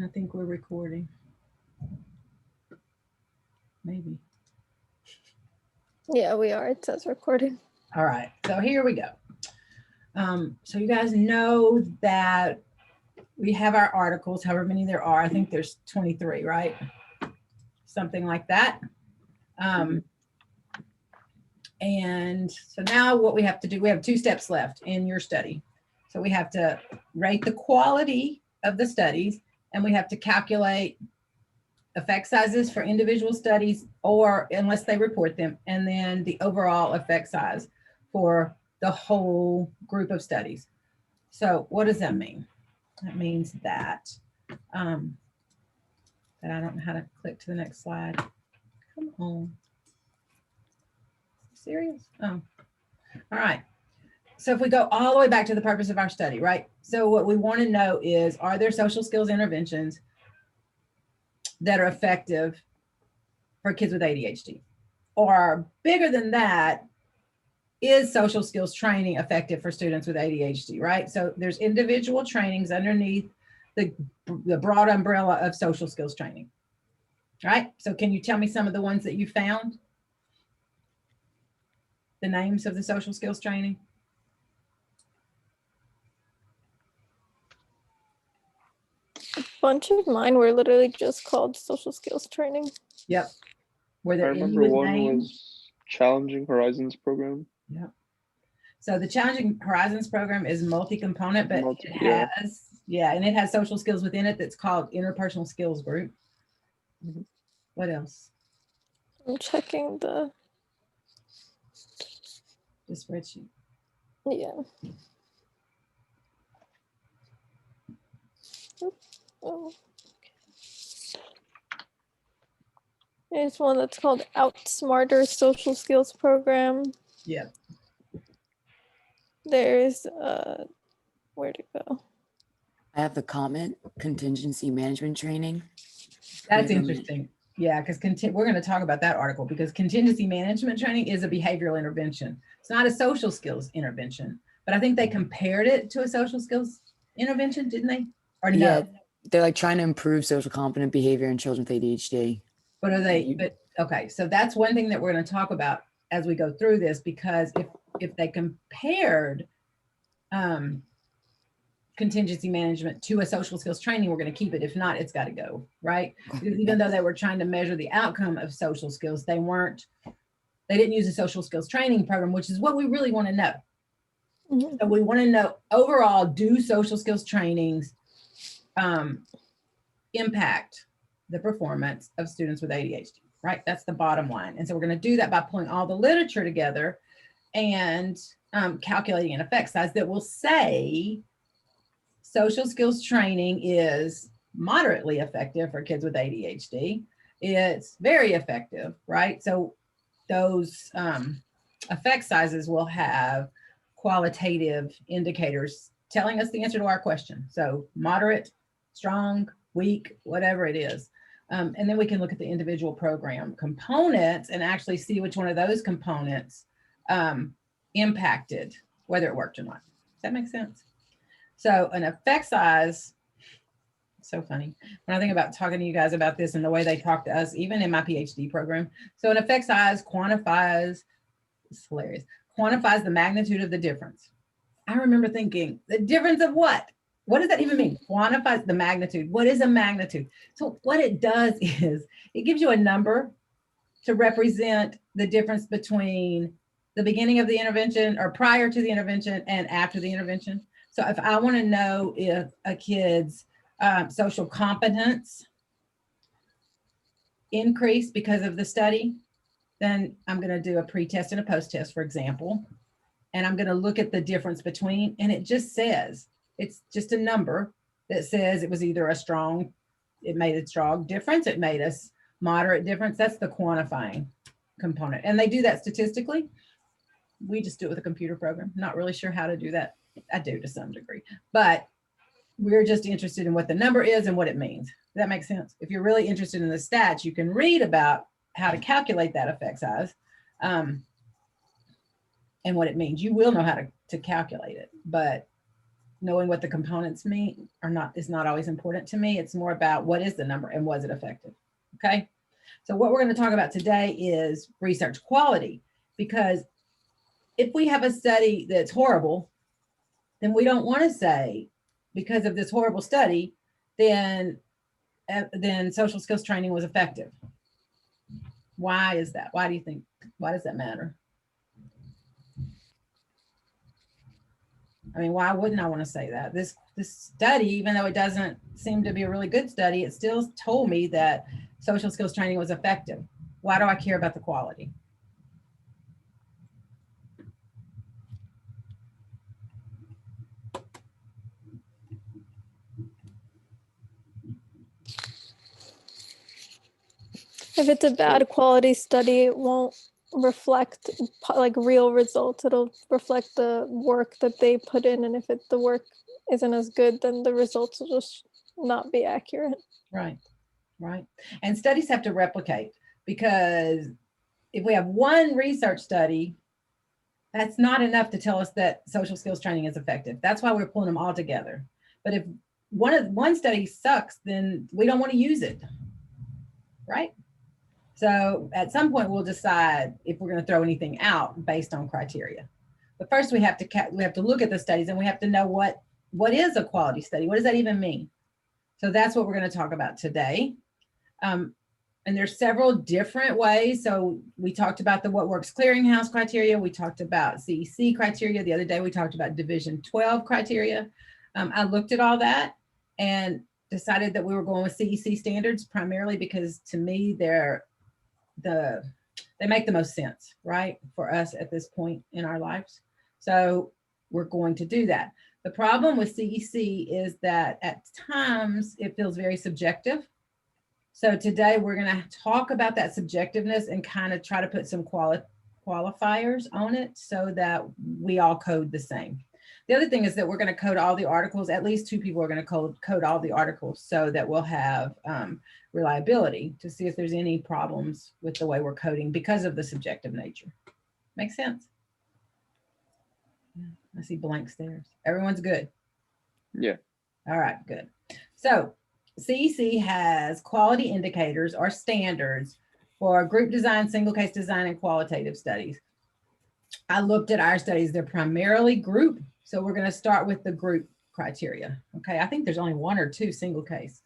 I think we're recording. Maybe. Yeah, we are. It says recording. All right. So here we go. So you guys know that we have our articles, however many there are. I think there's 23, right? Something like that. Um, and so now what we have to do, we have 2 steps left in your study. So we have to rate the quality of the studies, and we have to calculate effect sizes for individual studies, or unless they report them, and then the overall effect size for the whole group of studies. So what does that mean? That means that, that I don't know how to click to the next slide. Come on. Serious? Oh, all right. So if we go all the way back to the purpose of our study, right? So what we want to know is, are there social skills interventions that are effective for kids with ADHD? Or bigger than that, is social skills training effective for students with ADHD, right? So there's individual trainings underneath the broad umbrella of social skills training, right? So can you tell me some of the ones that you found? The names of the social skills training? A bunch of mine were literally just called social skills training. Yep. Were I there any remember with one names? was Challenging Horizons program. Yep. So the Challenging Horizons program is multi-component, but it Yeah. has, yeah, and it has social skills within it that's called interpersonal skills group. What else? I'm checking the spreadsheet. Yeah. Oh. There's one that's called Outsmarter Social Skills Program. Yeah. There's where'd it go? I have the comment, contingency management training. That's interesting. Yeah, because we're going to talk about that article, because contingency management training is a behavioral intervention. It's not a social skills intervention, but I think they compared it to a social skills intervention, didn't they? Or no? Yeah, they're like trying to improve social competent behavior in children with ADHD. But are they, but okay, so that's one thing that we're going to talk about as we go through this, because if they compared contingency management to a social skills training, we're going to keep it. If not, it's got to go, right? Because even though they were trying to measure the outcome of social skills, they didn't use a social skills training program, which is what we really want to know. Mm-hmm. So we want to know overall, do social skills trainings impact the performance of students with ADHD, right? That's the bottom line. And so we're going to do that by pulling all the literature together and calculating an effect size that will say social skills training is moderately effective for kids with ADHD. It's very effective, right? So those effect sizes will have qualitative indicators telling us the answer to our question. So moderate, strong, weak, whatever it is. And then we can look at the individual program components and actually see which one of those components impacted whether it worked or not. Does that make sense? So an effect size, so funny. When I think about talking to you guys about this and the way they talk to us, even in my PhD program. So an effect size quantifies, it's hilarious, quantifies the magnitude of the difference. I remember thinking, the difference of what? What does that even mean? Quantifies the magnitude. What is a magnitude? So what it does is it gives you a number to represent the difference between the beginning of the intervention or prior to the intervention and after the intervention. So if I want to know if a kid's social competence increased because of the study, then I'm going to do a pre-test and a post-test, for example, and I'm going to look at the difference between, and it just says, it's just a number that says it was either it made a strong difference, it made a moderate difference. That's the quantifying component. And they do that statistically. We just do it with a computer program. Not really sure how to do that. I do to some degree, but we're just interested in what the number is and what it means. Does that make sense? If you're really interested in the stats, you can read about how to calculate that effect size and what it means. You will know how to calculate it, but knowing what the components mean or not is not always important to me. It's more about what is the number and was it effective? Okay. So what we're going to talk about today is research quality, because if we have a study that's horrible, then we don't want to say because of this horrible study, then social skills training was effective. Why is that? Why do you think, why does that matter? I mean, why wouldn't I want to say that? This study, even though it doesn't seem to be a really good study, it still told me that social skills training was effective. Why do I care about the quality? If it's a bad quality study, it won't reflect like real results. It'll reflect the work that they put in. And if the work isn't as good, then the results will just not be accurate. Right, right. And studies have to replicate, because if we have one research study, that's not enough to tell us that social skills training is effective. That's why we're pulling them all together. But if one study sucks, then we don't want to use it, right? So at some point we'll decide if we're going to throw anything out based on criteria. But first we have to look at the studies, and we have to know what is a quality study. What does that even mean? So that's what we're going to talk about today. And there's several different ways. So we talked about the What Works Clearinghouse criteria. We talked about CEC criteria. The other day we talked about Division 12 criteria. I looked at all that and decided that we were going with CEC standards, primarily because to me they make the most sense, right, for us at this point in our lives. So we're going to do that. The problem with CEC is that at times it feels very subjective. So today we're going to talk about that subjectiveness and kind of try to put some qualifiers on it so that we all code the same. The other thing is that we're going to code all the articles. At least 2 people are going to code all the articles so that we'll have reliability to see if there's any problems with the way we're coding because of the subjective nature. Make sense? I see blank stares. Everyone's good? Yeah. All right, good. So CEC has quality indicators or standards for group design, single case design, and qualitative studies. I looked at our studies. They're primarily group. So we're going to start with the group criteria. Okay, I think there's only 1 or 2 single case,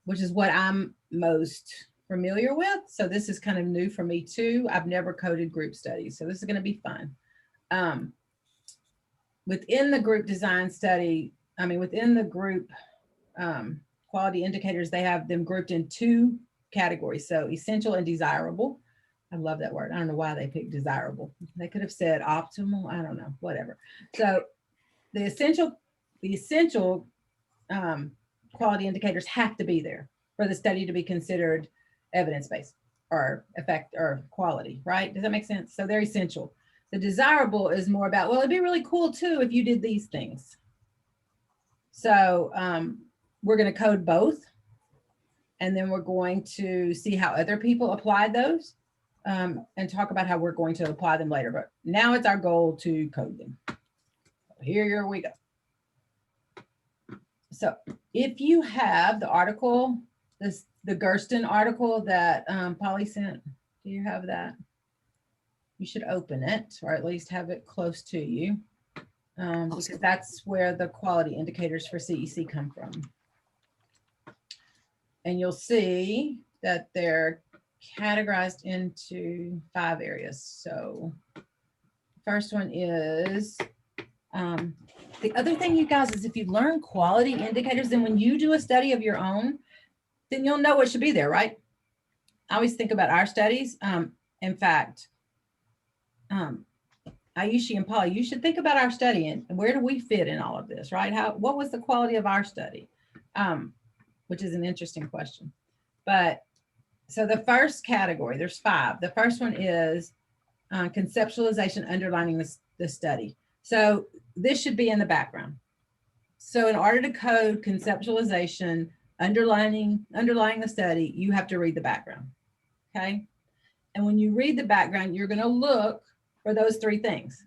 which is what I'm most familiar with. So this is kind of new for me too. I've never coded group studies, so this is going to be fun. Within the group design study, within the group quality indicators, they have them grouped in 2 categories. So essential and desirable. I love that word. I don't know why they picked desirable. They could have said optimal. I don't know, whatever. So the essential quality indicators have to be there for the study to be considered evidence-based or effect or quality, right? Does that make sense? So they're essential. The desirable is more about, well, it'd be really cool too if you did these things. So we're going to code both, and then we're going to see how other people applied those and talk about how we're going to apply them later. But now it's our goal to code them. Here we go. So if you have the article, the Gersten article that Polly sent, do you have that? You should open it, or at least have it close to you, because that's where the quality indicators for CEC come from. And you'll see that they're categorized into 5 areas. So first one is, the other thing, you guys, is if you learn quality indicators, then when you do a study of your own, then you'll know what should be there, right? I always think about our studies. In fact, Ayushi and Polly, you should think about our study and where do we fit in all of this, right? What was the quality of our study? Which is an interesting question. But so the first category, there's 5. The first one is conceptualization underlining the study. So this should be in the background. So in order to code conceptualization, underlining the study, you have to read the background, okay? And when you read the background, you're going to look for those 3 things.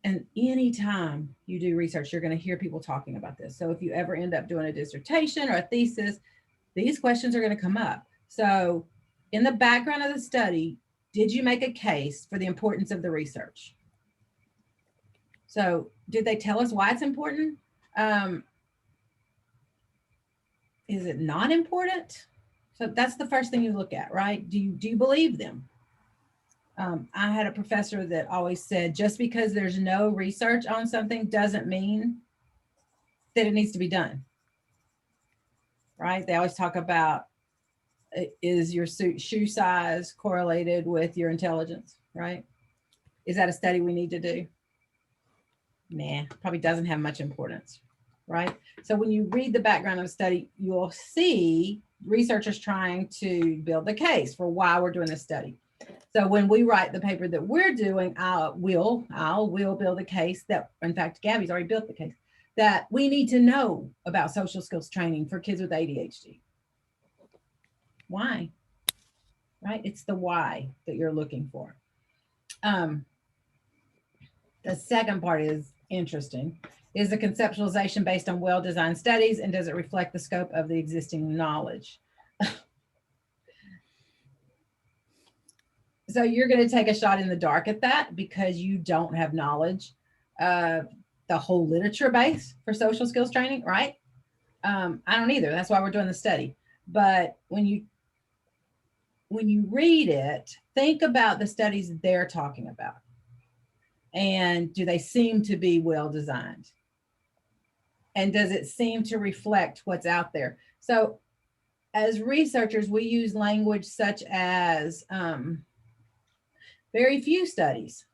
And anytime you do research, you're going to hear people talking about this. So if you ever end up doing a dissertation or a thesis, these questions are going to come up. So in the background of the study, did you make a case for the importance of the research? So did they tell us why it's important? Is it not important? So that's the first thing you look at, right? Do you believe them? I had a professor that always said, just because there's no research on something doesn't mean that it needs to be done, right? They always talk about, is your shoe size correlated with your intelligence, right? Is that a study we need to do? Nah, probably doesn't have much importance, right? So when you read the background of a study, you'll see researchers trying to build the case for why we're doing this study. So when we write the paper that we're doing, I will build a case that, in fact, Gabby's already built the case, that we need to know about social skills training for kids with ADHD. Why? Right? It's the why that you're looking for. The second part is interesting. Is the conceptualization based on well-designed studies, and does it reflect the scope of the existing knowledge? So you're going to take a shot in the dark at that because you don't have knowledge of the whole literature base for social skills training, right? I don't either. That's why we're doing the study. But when you read it, think about the studies they're talking about. And do they seem to be well designed? And does it seem to reflect what's out there? So as researchers, we use language such as very few studies.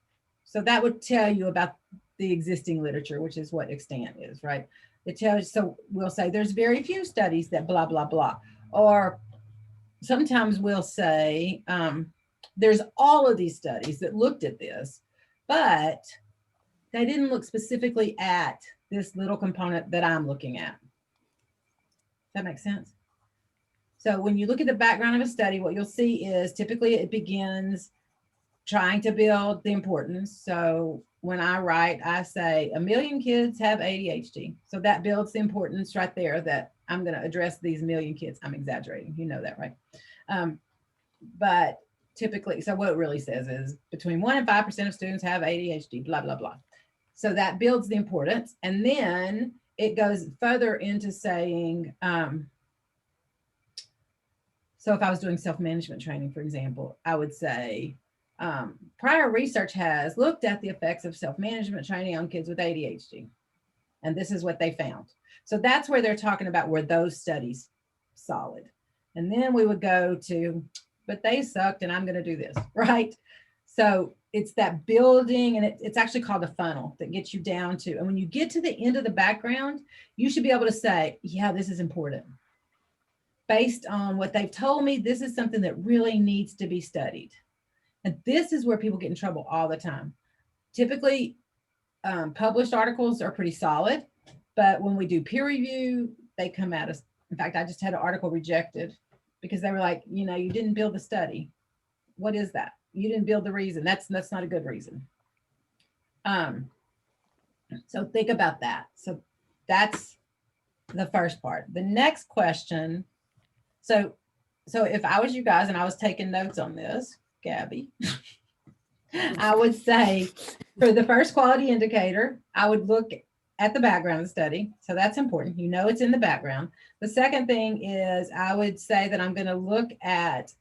So that would tell you about the existing literature, which is what extant is, right? It tells, so we'll say there's very few studies that blah, blah, blah. Or sometimes we'll say there's all of these studies that looked at this, but they didn't look specifically at this little component that I'm looking at. Does that make sense? So when you look at the background of a study, what you'll see is typically it begins trying to build the importance. So when I write, I say 1 million kids have ADHD. So that builds the importance right there that I'm going to address these 1 million kids. I'm exaggerating. You know that, right? But typically, so what it really says is between 1% and 5% of students have ADHD, blah, blah, blah. So that builds the importance. And then it goes further into saying, so if I was doing self-management training, for example, I would say, prior research has looked at the effects of self-management training on kids with ADHD. And this is what they found. So that's where they're talking about where those studies solid. And then we would go to, but they sucked and I'm going to do this, right? So it's that building, and it's actually called a funnel that gets you down to, and when you get to the end of the background, you should be able to say, yeah, this is important. Based on what they've told me, this is something that really needs to be studied. And this is where people get in trouble all the time. Typically, published articles are pretty solid, but when we do peer review, they come at us. In fact, I just had an article rejected because they were like, you know, you didn't build the study. What is that? You didn't build the reason. That's not a good reason. So think about that. So that's the first part. The next question. So if I was you guys and I was taking notes on this, Gabby, I would say for the first quality indicator, I would look at the background of the study. So that's important. You know, it's in the background. The second thing is I would say that I'm going to look at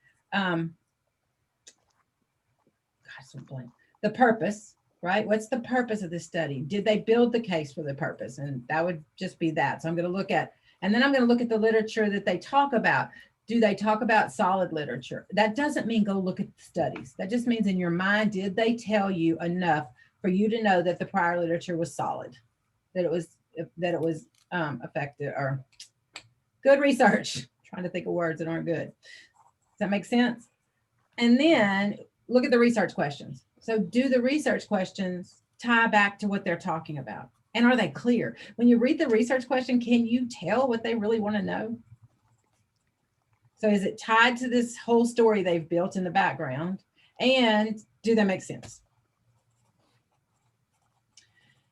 the purpose, right? What's the purpose of the study? Did they build the case for the purpose? And that would just be that. So I'm going to look at, and then I'm going to look at the literature that they talk about. Do they talk about solid literature? That doesn't mean go look at the studies. That just means in your mind, did they tell you enough for you to know that the prior literature was solid, that it was effective or good research? I'm trying to think of words that aren't good. Does that make sense? And then look at the research questions. So do the research questions tie back to what they're talking about? And are they clear? When you read the research question, can you tell what they really want to know? So is it tied to this whole story they've built in the background? And do they make sense?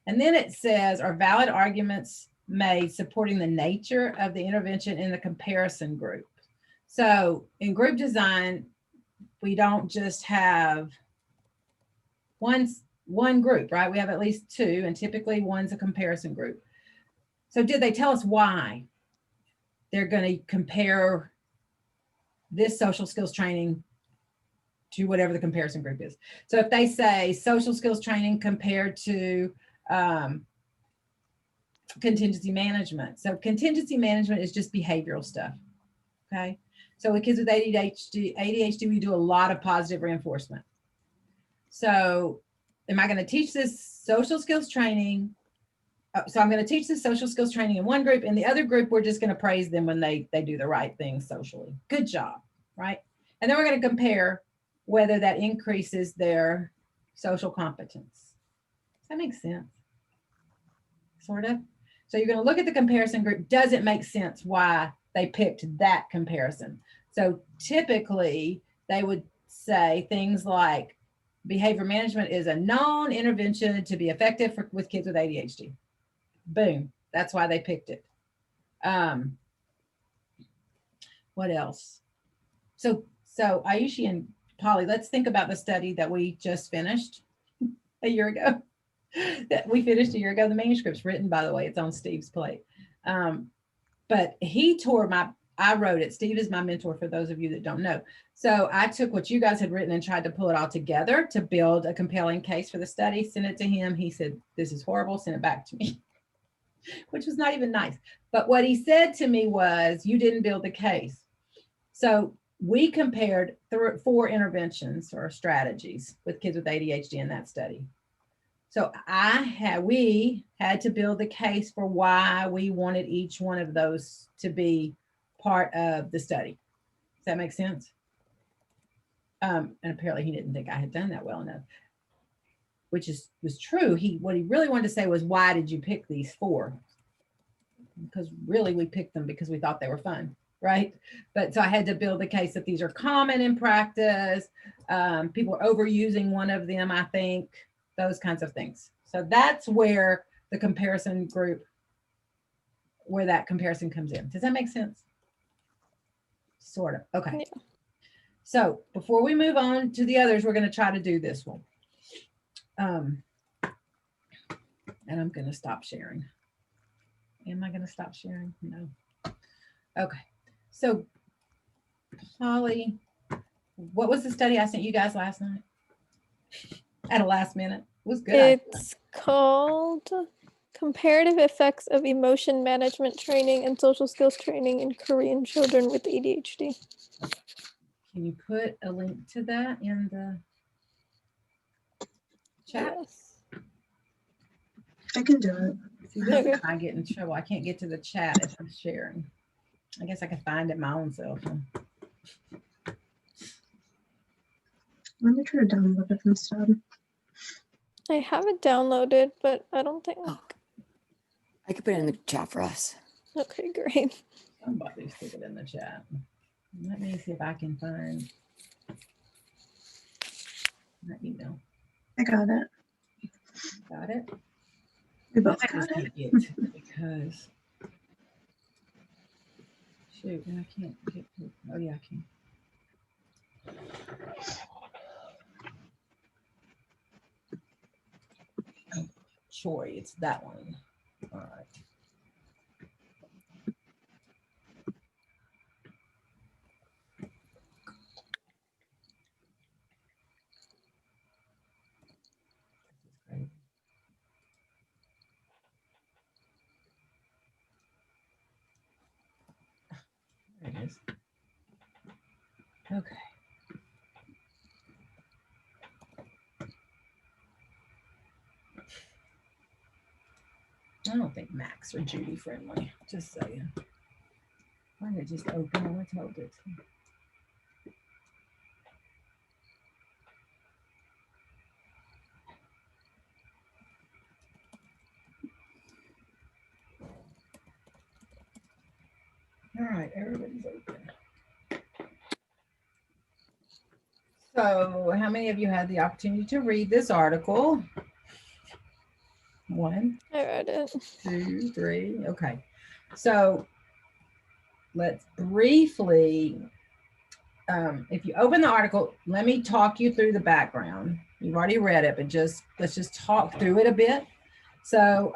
And then it says, are valid arguments made supporting the nature of the intervention in the comparison group? So in group design, we don't just have one group, right? We have at least two, and typically one's a comparison group. So did they tell us why they're going to compare this social skills training to whatever the comparison group is? So if they say social skills training compared to contingency management. So contingency management is just behavioral stuff. Okay. So with kids with ADHD, we do a lot of positive reinforcement. So am I going to teach this social skills training? So I'm going to teach this social skills training in one group, and the other group, we're just going to praise them when they do the right things socially. Good job, right? And then we're going to compare whether that increases their social competence. Does that make sense? Sort of. So you're going to look at the comparison group. Does it make sense why they picked that comparison? So typically they would say things like behavior management is a known intervention to be effective with kids with ADHD. Boom. That's why they picked it. What else? So Aishi and Polly, let's think about the study that we just finished a year ago. That we finished a year ago. The manuscript's written, by the way, it's on Steve's plate. But I wrote it. Steve is my mentor, for those of you that don't know. So I took what you guys had written and tried to pull it all together to build a compelling case for the study, sent it to him. He said, this is horrible, send it back to me, which was not even nice. But what he said to me was, you didn't build the case. So we compared 4 interventions or strategies with kids with ADHD in that study. So we had to build the case for why we wanted each one of those to be part of the study. Does that make sense? And apparently he didn't think I had done that well enough, which was true. What he really wanted to say was, why did you pick these 4? Because really we picked them because we thought they were fun, right? But so I had to build the case that these are common in practice. People are overusing one of them, I think. Those kinds of things. So that's where the comparison group, where that comparison comes in. Does that make sense? Sort of. Okay. Yeah. So before we move on to the others, we're going to try to do this one. And I'm going to stop sharing. Am I going to stop sharing? No. Okay. So Polly, what was the study I sent you guys last night? At a last minute. It was good. It's called Comparative Effects of Emotion Management Training and Social Skills Training in Korean Children with ADHD. Can you put a link to that in the chat? Yes. I can do it. See, this is how I get in trouble. I can't get to the chat if I'm sharing. I guess I could find it my own self. Let me try to download it instead. I have it downloaded, but I don't think. Oh, I could put it in the chat for us. Okay, great. Somebody stick it in the chat. Let me see if I can find my email. I got it. Got it? We both I got just it. can't get because shoot, and I can't get to, oh yeah, I can. Oh, Troy, it's that one. All right. There it is. Okay. I don't think Max or Judy friendly, just saying. Why did it just open when I told it? All right, everybody's open. So how many of you had the opportunity to read this article? One, I read it. 2, 3. Okay. So let's briefly, if you open the article, let me talk you through the background. You've already read it, but let's just talk through it a bit. So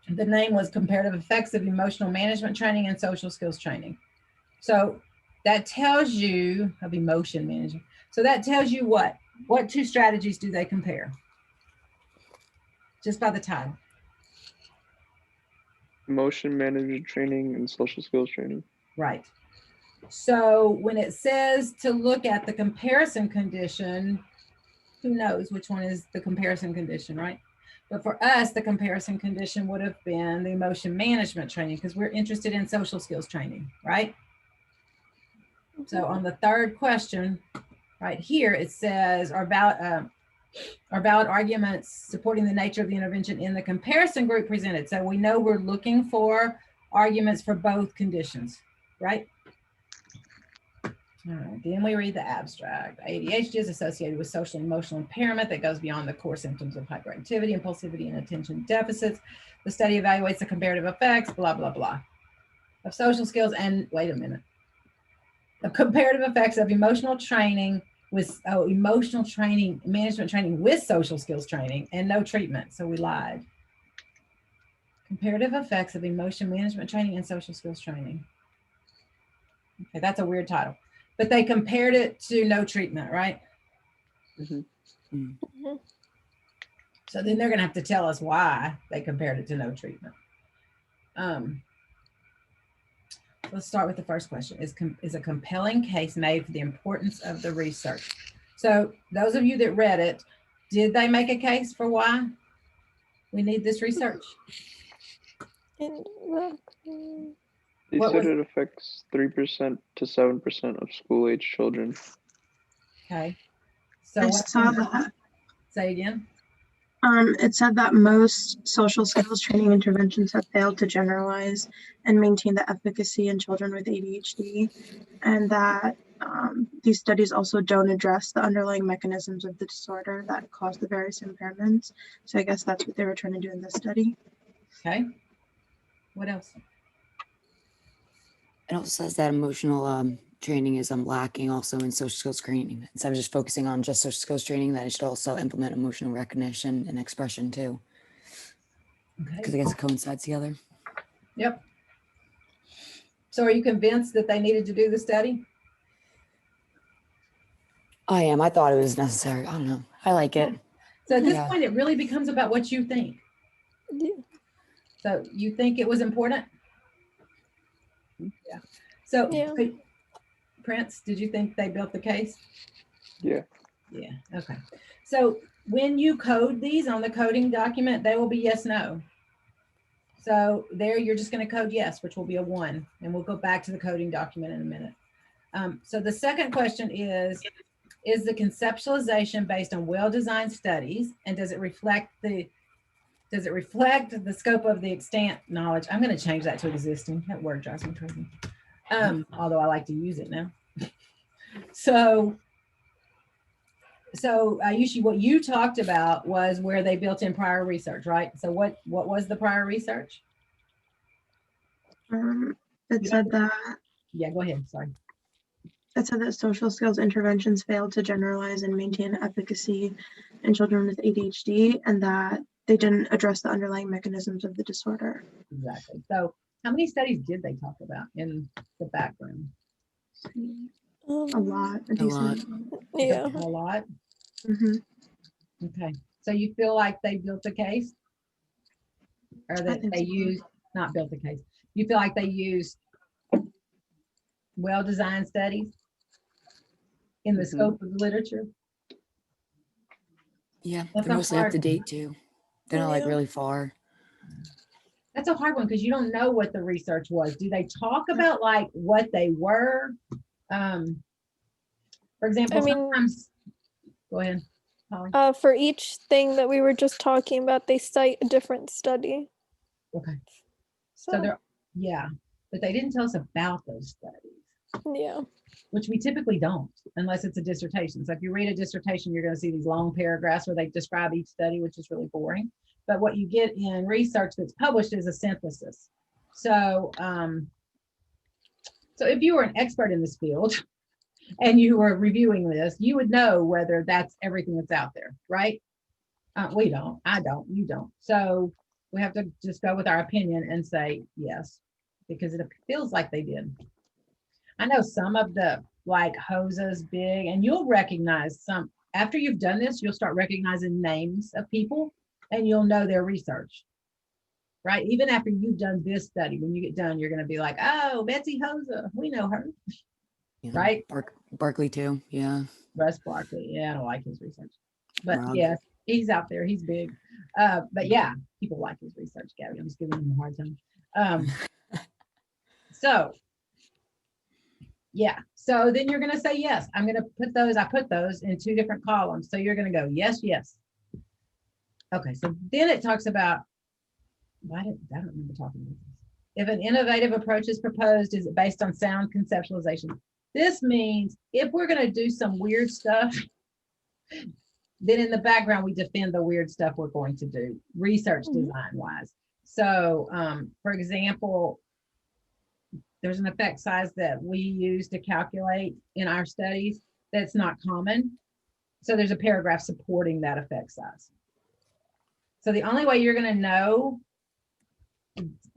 the name was Comparative Effects of Emotional Management Training and Social Skills Training. So that tells you of emotion management. So that tells you what two strategies do they compare? Just by the title. Emotion management training and social skills training. Right. So when it says to look at the comparison condition, who knows which one is the comparison condition, right? But for us, the comparison condition would have been the emotion management training because we're interested in social skills training, right? So on the third question, right here, it says, are valid arguments supporting the nature of the intervention in the comparison group presented? So we know we're looking for arguments for both conditions, right? All right, then we read the abstract. ADHD is associated with social and emotional impairment that goes beyond the core symptoms of hyperactivity, impulsivity, and attention deficits. The study evaluates the comparative effects, blah, blah, blah, of social skills and, wait a minute, of comparative effects of emotional training with, emotional training, management training with social skills training and no treatment. So we lied. Comparative effects of emotion management training and social skills training. Okay, that's a weird title. But they compared it to no treatment, right? So then they're going to have to tell us why they compared it to no treatment. Let's start with the first question. Is a compelling case made for the importance of the research? So those of you that read it, did they make a case for why we need this research? They What said was- it affects 3% to 7% of school-age children. Okay. So I what, saw that. say again? It said that most social skills training interventions have failed to generalize and maintain the efficacy in children with ADHD, and that these studies also don't address the underlying mechanisms of the disorder that cause the various impairments. So I guess that's what they were trying to do in this study. Okay. What else? It also says that emotional training is lacking also in social skills training. Instead of just focusing on just social skills training, that it should also implement emotional recognition and expression too, because I Okay. guess it coincides together. Yep. So are you convinced that they needed to do the study? I am. I thought it was necessary. I don't know. I like it. So at this Yeah. point, it really becomes about what you think. Yeah. So you think it was important? Yeah. So Yeah. Prince, did you think they built the case? Yeah. Yeah. Okay. So when you code these on the coding document, they will be yes, no. So there you're just going to code yes, which will be a 1. And we'll go back to the coding document in a minute. So the second question is the conceptualization based on well-designed studies, and does it reflect the scope of the extant knowledge? I'm going to change that to existing. That word drives me crazy. Although I like to use it now. So Yushi, what you talked about was where they built in prior research, right? So what was the prior research? It said that Yeah, go ahead. Sorry. It said that social skills interventions failed to generalize and maintain efficacy in children with ADHD, and that they didn't address the underlying mechanisms of the disorder. Exactly. So how many studies did they talk about in the background? A lot, a decent amount. Yeah. A lot. Mhm. Okay. So you feel like they built the case, or that think they so. used, not built the case. You feel like they used well-designed studies in the Mhm. scope of the literature? Yeah, That's they're a mostly up hard to one. date too. They're not like Yeah. really far. That's a hard one because you don't know what the research was. Do they talk about like what they were? For example, I mean, sometimes, go ahead, Holly. For each thing that we were just talking about, they cite a different study. Okay. So So, they're, yeah, but they didn't tell us about those studies, yeah. which we typically don't unless it's a dissertation. So if you read a dissertation, you're going to see these long paragraphs where they describe each study, which is really boring. but what you get in research that's published is a synthesis. So, so if you were an expert in this field and you were reviewing this, you would know whether that's everything that's out there, right? We don't, I don't, you don't. So we have to just go with our opinion and say yes, because it feels like they did. I know some of the like hoses big, and you'll recognize some, after you've done this, you'll start recognizing names of people and you'll know their research, right? Even after you've done this study, when you get done, you're going to be like, oh, Betsy Hosa, we know her, Yeah. right? Barkley too. Yeah. Russ Barkley. Yeah, I don't like his research, but Rob. yes, he's out there. He's big. But yeah, people like his research, Gabby. I'm just giving him a hard time. So yeah, so then you're going to say yes. I'm going to put those, I put those in 2 different columns. So you're going to go yes, yes. Okay, so then it talks about, I don't remember talking about this. If an innovative approach is proposed, is it based on sound conceptualization? This means if we're going to do some weird stuff, then in the background, we defend the weird stuff we're going to do, research design wise. So for example, there's an effect size that we use to calculate in our studies that's not common. So there's a paragraph supporting that effect size. So the only way you're going to know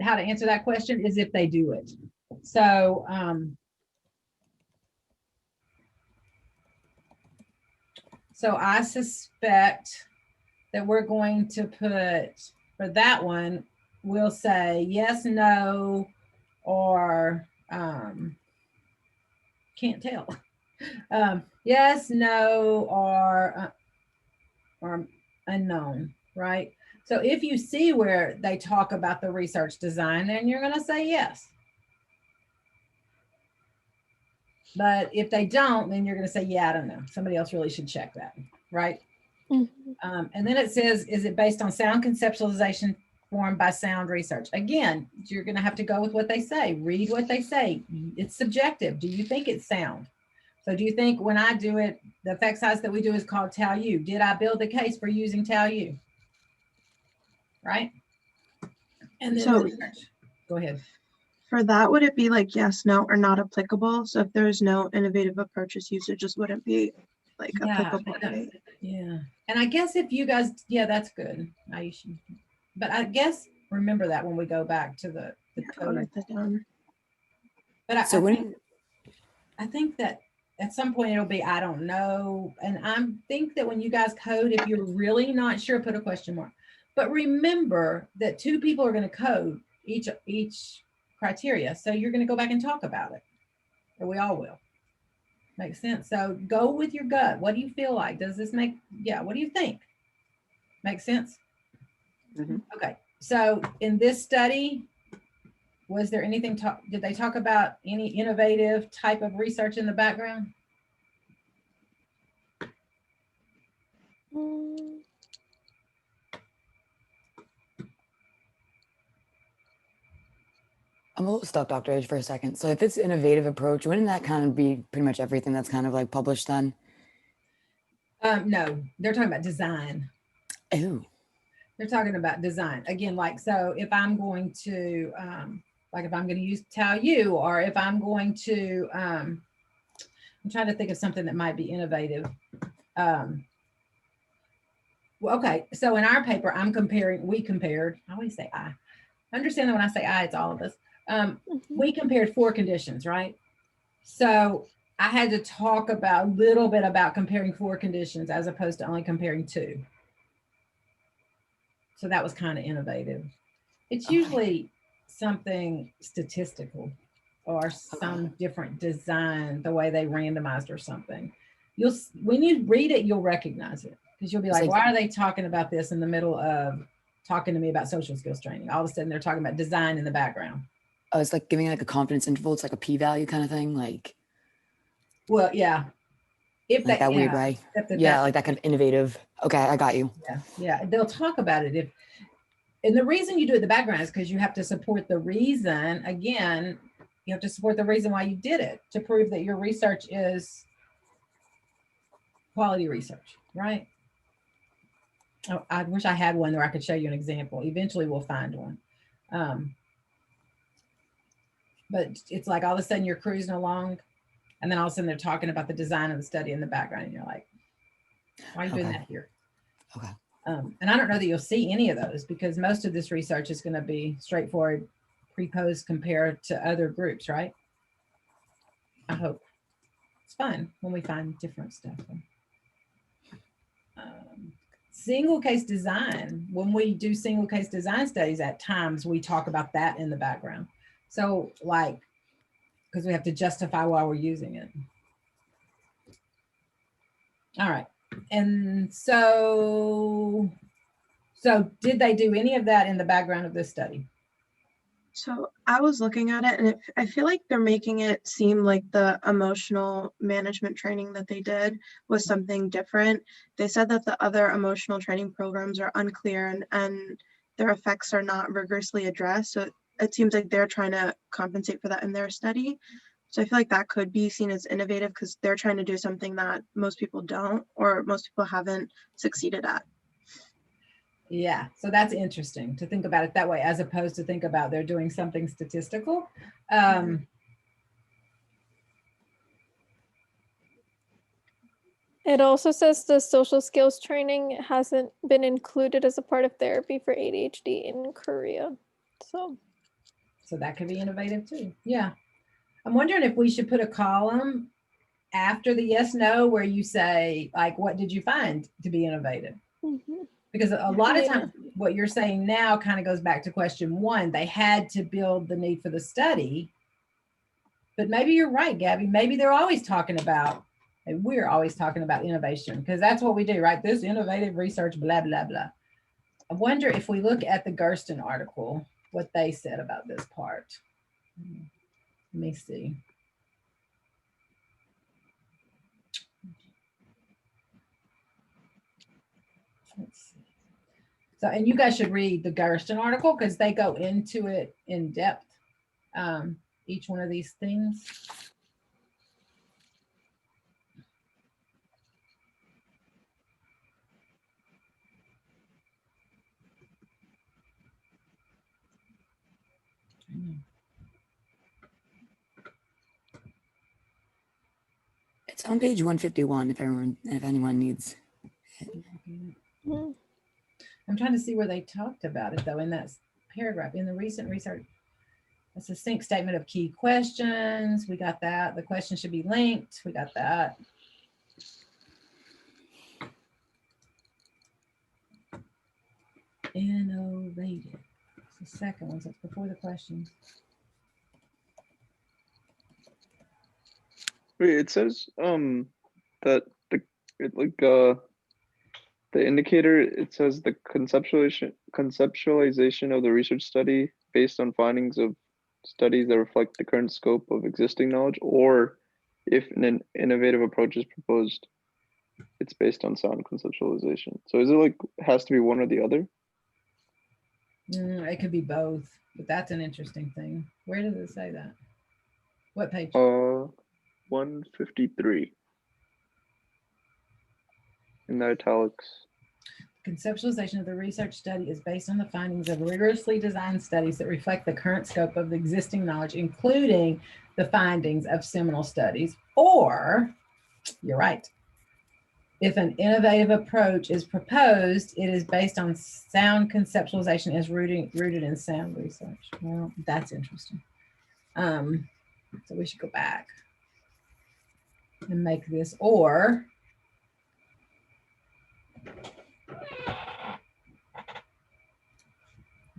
how to answer that question is if they do it. So so I suspect that we're going to put, for that one, we'll say yes, no, or can't tell. Yes, no, or unknown, right? So if you see where they talk about the research design, then you're going to say yes. But if they don't, then you're going to say, yeah, I don't know. Somebody else really should check that, right? And then it says, is it based on sound conceptualization formed by sound research? Again, you're going to have to go with what they say. Read what they say. It's subjective. Do you think it's sound? So do you think when I do it, the effect size that we do is called tau u? Did I build the case for using tau u? Right? And then So- the research. Go ahead. For that, would it be like yes, no, or not applicable? So if there's no innovative approaches used, it just wouldn't be like applicable, right? Yeah. And I guess if you guys, yeah, that's good. But I guess remember that when we go back to the I'll code. write that down. But So I think that at some point it'll be, I don't know. And I think that when you guys code, if you're really not sure, put a question mark. But remember that 2 people are going to code each criteria. So you're going to go back and talk about it, or we all will. Makes sense. So go with your gut. What do you feel like? Does this make, yeah, what do you think? Make sense? Okay. So in this study, was there anything, did they talk about any innovative type of research in the background? I'm a little stuck, Dr. Edge, for a second. So if it's innovative approach, wouldn't that kind of be pretty much everything that's kind of like published then? No, they're talking about design. Oh, They're talking about design. Again, like, so if I'm going to, like if I'm going to use tau u, or if I'm going to, I'm trying to think of something that might be innovative. Well, okay, so in our paper, we compared, I always say I. Understand that when I say I, it's all of us. We compared 4 conditions, right? So I had to talk about a little bit about comparing 4 conditions as opposed to only comparing 2. So that was kind of innovative. It's usually something statistical or some different design, the way they randomized or something. When you read it, you'll recognize it, because you'll be like, why are they talking about this in the middle of talking to me about social skills training? All of a sudden they're talking about design in the background. oh, it's like giving like a confidence interval. It's like a p-value kind of thing. Like, well, yeah. If like that weird way. Yeah, like that kind of innovative. Okay, I got you. Yeah. They'll talk about it and the reason you do it in the background is because you have to support the reason. Again, you have to support the reason why you did it, to prove that your research is quality research, right? Oh, I wish I had one where I could show you an example. Eventually we'll find one. But it's like all of a sudden you're cruising along and then all of a sudden they're talking about the design of the study in the background. And you're like, why are you doing Okay. that here? Okay. And I don't know that you'll see any of those because most of this research is going to be straightforward, pre-post, compared to other groups, right? I hope. It's fun when we find different stuff. Single case design. When we do single case design studies, at times we talk about that in the background. So like, because we have to justify why we're using it. All right. And so did they do any of that in the background of this study? So I was looking at it and I feel like they're making it seem like the emotional management training that they did was something different. They said that the other emotional training programs are unclear and their effects are not rigorously addressed. So it seems like they're trying to compensate for that in their study. So I feel like that could be seen as innovative because they're trying to do something that most people don't or most people haven't succeeded at. Yeah, so that's interesting to think about it that way, as opposed to think about they're doing something statistical. It also says the social skills training hasn't been included as a part of therapy for ADHD in Korea. So that could be innovative too. Yeah. I'm wondering if we should put a column after the yes, no, where you say, like, what did you find to be innovative? Because a lot of times what you're saying now kind of goes back to question one. They had to build the need for the study. But maybe you're right, Gabby. Maybe they're always talking about, and we're always talking about innovation because that's what we do, right? This innovative research, blah, blah, blah. I wonder if we look at the Gersten article, what they said about this part. Let me see. Let's see. So, and you guys should read the Gersten article because they go into it in depth, each one of these things. It's on page 151 if anyone needs it. I'm trying to see where they talked about it though in that paragraph. In the recent research, a succinct statement of key questions. We got that. The question should be linked. We got that. Innovative. It's the second one, so it's before the questions. Wait, it says that the indicator, it says the conceptualization of the research study based on findings of studies that reflect the current scope of existing knowledge, or if an innovative approach is proposed, it's based on sound conceptualization. So is it like has to be one or the other? It could be both, but that's an interesting thing. Where does it say that? What page? 153 in the italics. Conceptualization of the research study is based on the findings of rigorously designed studies that reflect the current scope of the existing knowledge, including the findings of seminal studies, or, you're right, if an innovative approach is proposed, it is based on sound conceptualization as rooted in sound research. Well, that's interesting. So we should go back and make this or.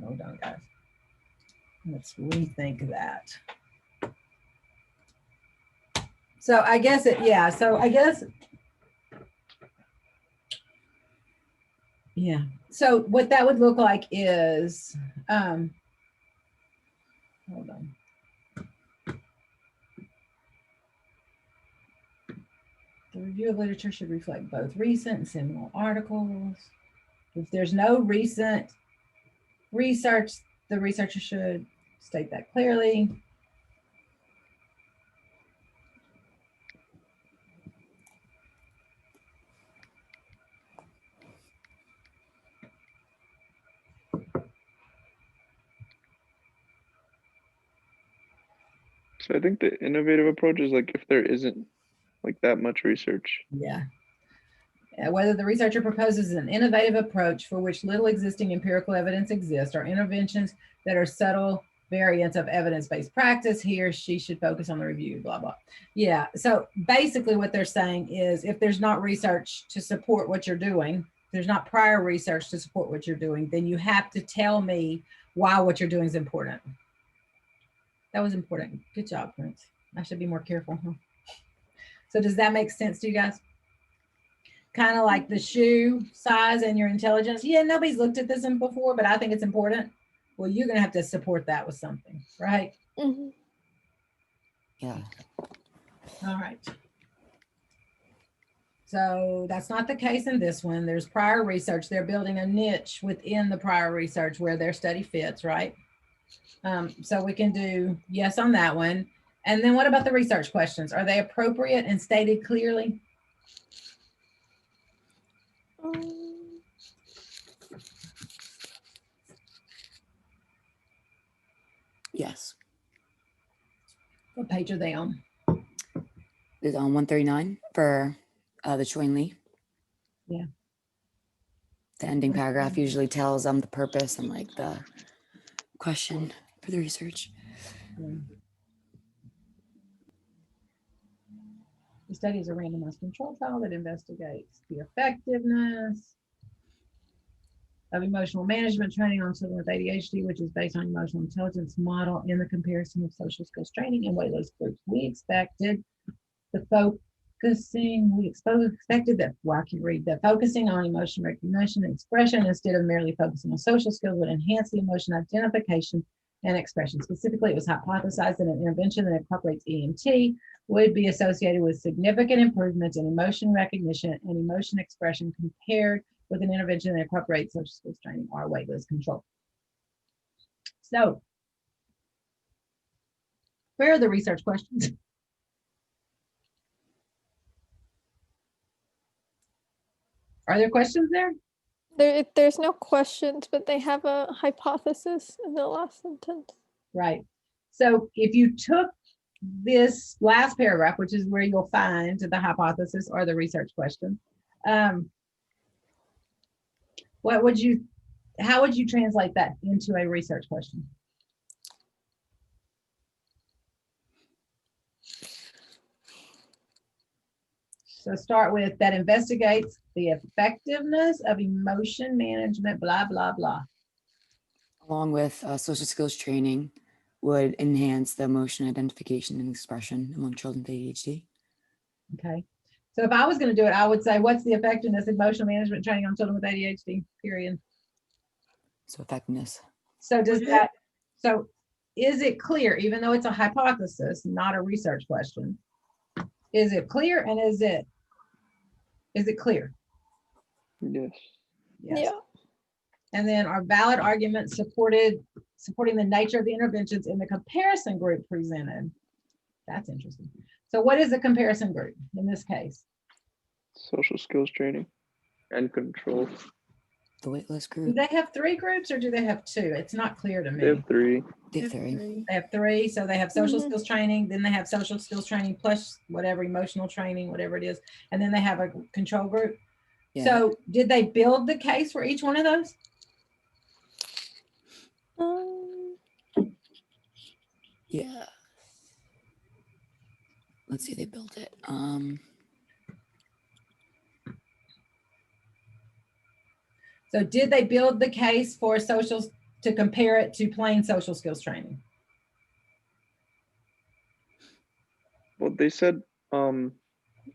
Hold on, guys. Let's rethink that. So I guess yeah. So what that would look like is, hold on. The review of literature should reflect both recent and seminal articles. If there's no recent research, the researcher should state that clearly. So I think the innovative approach is like if there isn't like that much research. Yeah. Whether the researcher proposes an innovative approach for which little existing empirical evidence exists or interventions that are subtle variants of evidence-based practice, he or she should focus on the review, blah, blah. Yeah, so basically what they're saying is if there's not research to support what you're doing, there's not prior research to support what you're doing, then you have to tell me why what you're doing is important. That was important. Good job, Prince. I should be more careful, huh? So does that make sense to you guys? Kind of like the shoe size and your intelligence. Yeah, nobody's looked at this before, but I think it's important. Well, you're going to have to support that with something, right? Mhm. Yeah. All right. So that's not the case in this one. There's prior research. They're building a niche within the prior research where their study fits, right? So we can do yes on that one. And then what about the research questions? Are they appropriate and stated clearly? Yes. What page are they on? It's on 139 for the Chuen Lee. Yeah. The ending paragraph usually tells the purpose and like the question for the research. The study is a randomized control trial that investigates the effectiveness of emotional management training on children with ADHD, which is based on emotional intelligence model in the comparison of social skills training and waitlist groups. We expected the expected that, well, I can read that focusing on emotion recognition and expression instead of merely focusing on social skills would enhance the emotion identification and expression. Specifically, it was hypothesized that an intervention that incorporates EMT would be associated with significant improvements in emotion recognition and emotion expression compared with an intervention that incorporates social skills training or waitlist control. So, where are the research questions? Are there questions there? There's no questions, but they have a hypothesis in the last sentence. Right. So if you took this last paragraph, which is where you'll find the hypothesis or the research question, how would you translate that into a research question? So start with that investigates the effectiveness of emotion management, blah, blah, blah. Along with social skills training would enhance the emotion identification and expression among children with ADHD. Okay. So if I was going to do it, I would say, what's the effectiveness of emotional management training on children with ADHD, period. So effectiveness. So so is it clear, even though it's a hypothesis, not a research question, is it clear and is it clear? Yes. Yes. Yeah. And then are valid arguments supporting the nature of the interventions in the comparison group presented? That's interesting. So what is the comparison group in this case? Social skills training and control. The waitlist Do group. they have 3 groups or do they have 2? It's not clear to me. They have 3. They have 3. They have 3. So they have social Mhm. skills training, then they have social skills training plus whatever emotional training, whatever it is. And then they have a control group. Yeah. So did they build the case for each one of those? Yeah. Let's see, they built it. So did they build the case for socials to compare it to plain social skills training? Well, they said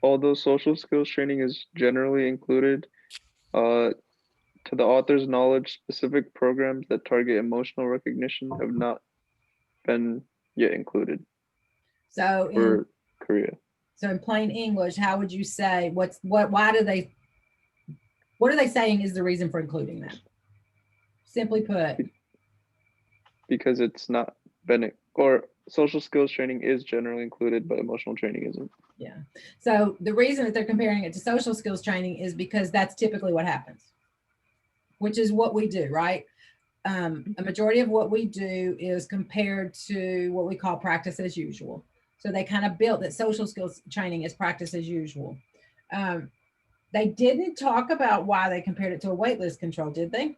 although social skills training is generally included, to the author's knowledge, specific programs that target emotional recognition have not been yet included So for Korea. So in plain English, how would you say what are they saying is the reason for including that? Simply put, Because it's not been, or social skills training is generally included, but emotional training isn't. yeah. So the reason that they're comparing it to social skills training is because that's typically what happens, which is what we do, right? a majority of what we do is compared to what we call practice as usual. So they kind of built that social skills training is practice as usual. They didn't talk about why they compared it to a waitlist control, did they?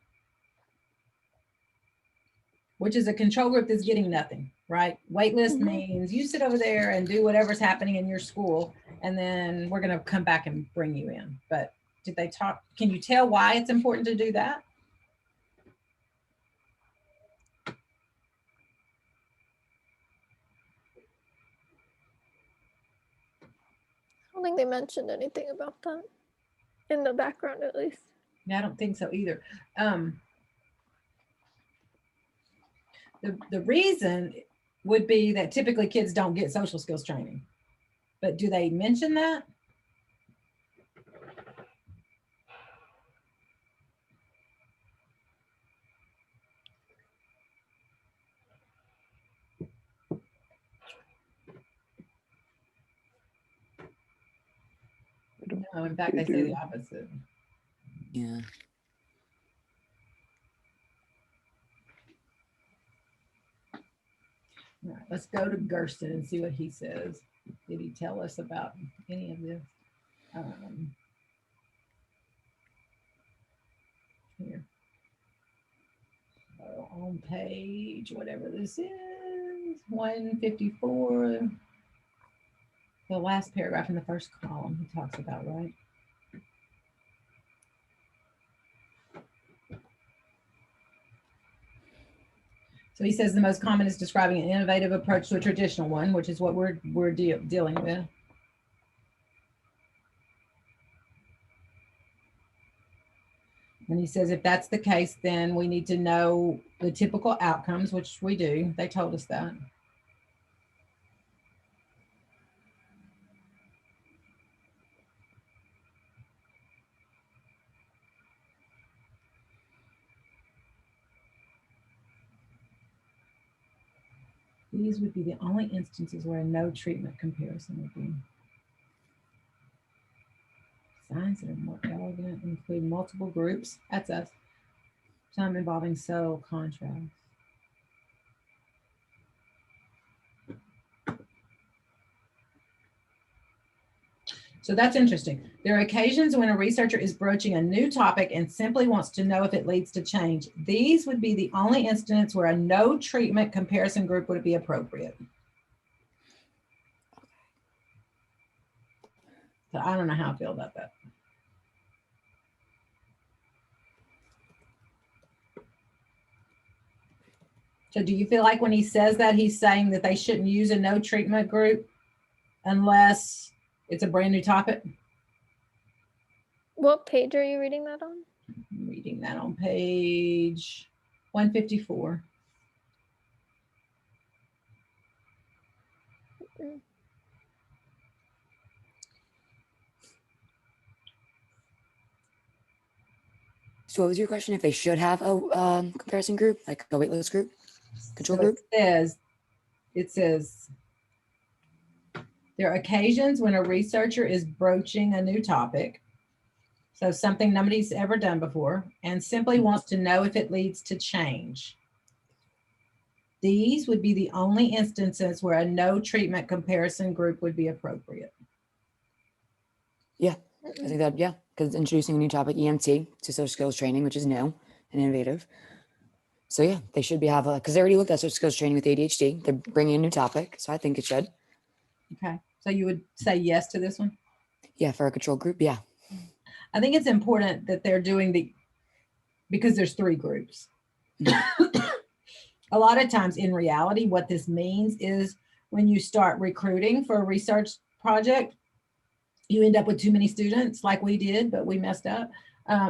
Which is a control group that's getting nothing, right? Waitlist means you sit over there and do whatever's happening in your school, and then we're going to come back and bring you in. But did they talk? Can you tell why it's important to do that? I don't think they mentioned anything about that in the background, at least. Yeah, I don't think so either. The reason would be that typically kids don't get social skills training. But do they mention that? No, in fact, they say the opposite. Yeah. All right, let's go to Gersten and see what he says. Did he tell us about any of this? Here. So on page, whatever this is, 154, the last paragraph in the first column he talks about, right? So he says the most common is describing an innovative approach to a traditional one, which is what we're dealing with. And he says if that's the case, then we need to know the typical outcomes, which we do. They told us that. These would be the only instances where no treatment comparison would be. Signs that are more elegant include multiple groups. That's us. Some involving subtle contrast. So that's interesting. There are occasions when a researcher is broaching a new topic and simply wants to know if it leads to change. These would be the only instances where a no treatment comparison group would be appropriate. So I don't know how I feel about that. So do you feel like when he says that, he's saying that they shouldn't use a no treatment group unless it's a brand new topic? What page are you reading that on? I'm reading that on page 154. So what was your question? If they should have a comparison group, like a waitlist group, control group? It says, there are occasions when a researcher is broaching a new topic, so something nobody's ever done before, and simply wants to know if it leads to change. These would be the only instances where a no treatment comparison group would be appropriate. Yeah, I think that, yeah, because introducing a new topic, EMT, to social skills training, which is new and innovative. So yeah, they should be because they already looked at social skills training with ADHD. They're bringing a new topic, so I think it should. Okay, so you would say yes to this one? Yeah, for a control group, yeah. I think it's important that they're doing because there's 3 groups. A lot of times in reality, what this means is when you start recruiting for a research project, you end up with too many students like we did, but we messed up.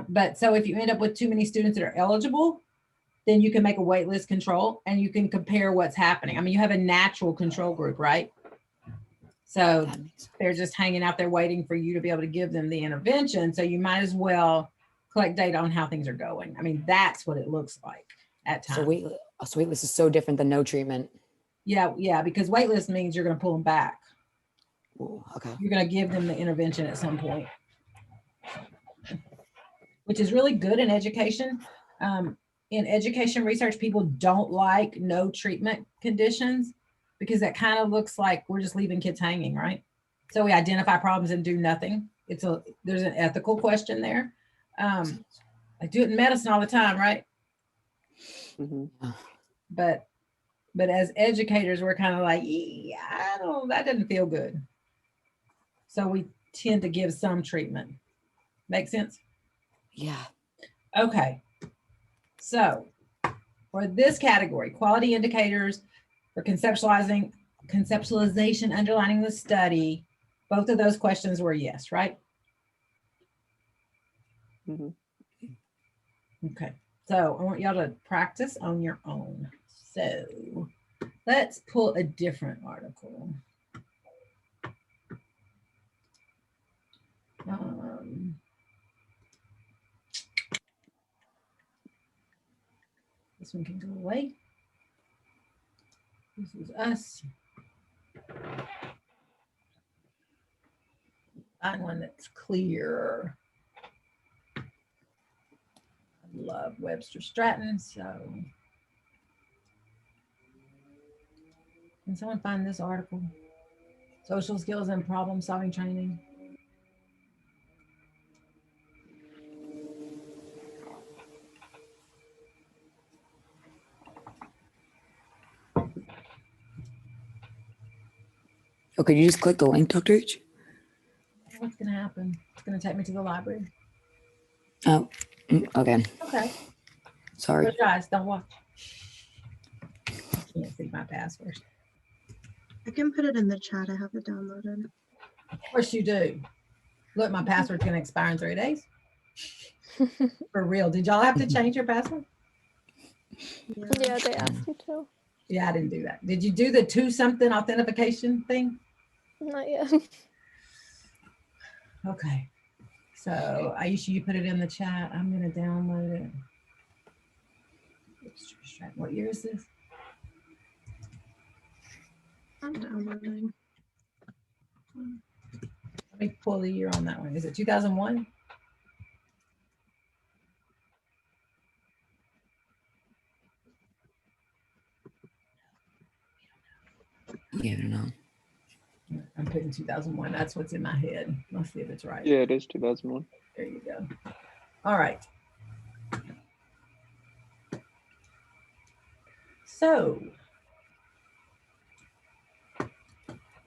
But so if you end up with too many students that are eligible, then you can make a wait list control and you can compare what's happening. I mean, you have a natural control group, right? So they're just hanging out there waiting for you to be able to give them the intervention. So you might as well collect data on how things are going. I mean, that's what it looks like at times. So waitlist is so different than no treatment. Yeah, because waitlist means you're going to pull them back. Ooh, okay. You're going to give them the intervention at some point, which is really good in education. in education research, people don't like no treatment conditions because that kind of looks like we're just leaving kids hanging, right? So we identify problems and do nothing. There's an ethical question there. I do it in medicine all the time, right? Mm-hmm. But as educators, we're kind of like, yeah, that doesn't feel good. So we tend to give some treatment. Make sense? Yeah. Okay. So for this category, quality indicators for conceptualization underlining the study, both of those questions were yes, right? Mm-hmm. Okay. So I want y'all to practice on your own. So let's pull a different article. This one can go away. This is us. Find one that's clear. I love Webster Stratton, so can someone find this article? Social skills and problem solving training. Oh, could you just click the link, Dr. H? What's going to happen? It's going to take me to the library. Oh, okay. Okay. Sorry. Close your eyes. Don't watch. I can't see my password. I can put it in the chat. I have it downloaded. Of course you do. Look, my password's going to expire in 3 days. For real. Did y'all have to change your password? Yeah, they asked you to. Yeah, I didn't do that. Did you do the 2-something authentication thing? Not yet. Okay. So Aisha, you put it in the chat. I'm going to download it. What year is this? I'm downloading. Let me pull the year on that one. Is it 2001? Yeah, I don't know. I'm putting 2001. That's what's in my head. Let's see if it's right. Yeah, it is 2001. There you go. All right. So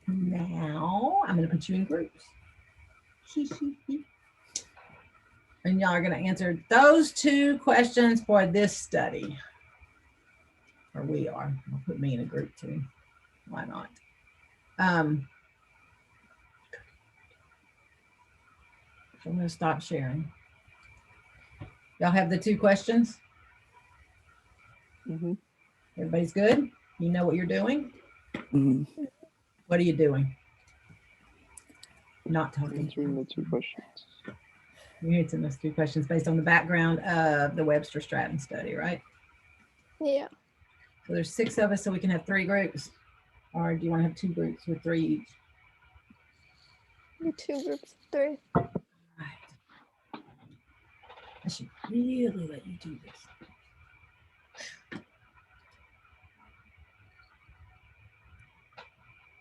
now I'm going to put you in groups. And y'all are going to answer those 2 questions for this study. Or we are. I'll put me in a group too. Why not? I'm going to stop sharing. Y'all have the 2 questions? Mm-hmm. Everybody's good? You know what you're doing? Mhm. What are you doing? Not talking. Answering the 2 questions. You're answering those 2 questions based on the background of the Webster Stratton study, right? Yeah. So there's 6 of us, so we can have 3 groups. Or do you want to have 2 groups with 3 each? 2 groups of 3. Right. I should really let you do this.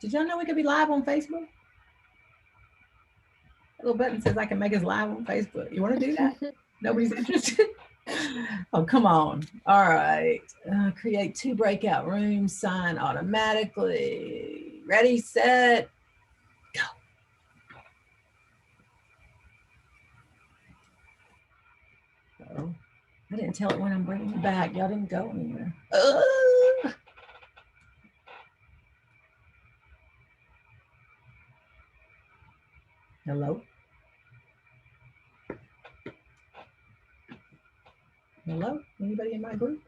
Did y'all know we could be live on Facebook? A little button says I can make us live on Facebook. You want to do that? Nobody's interested? Oh, come on. All right. Create 2 breakout rooms, sign automatically. Ready, set, go. So, I didn't tell it when I'm bringing you back. Y'all didn't go anywhere. Hello? Hello? Anybody in my group?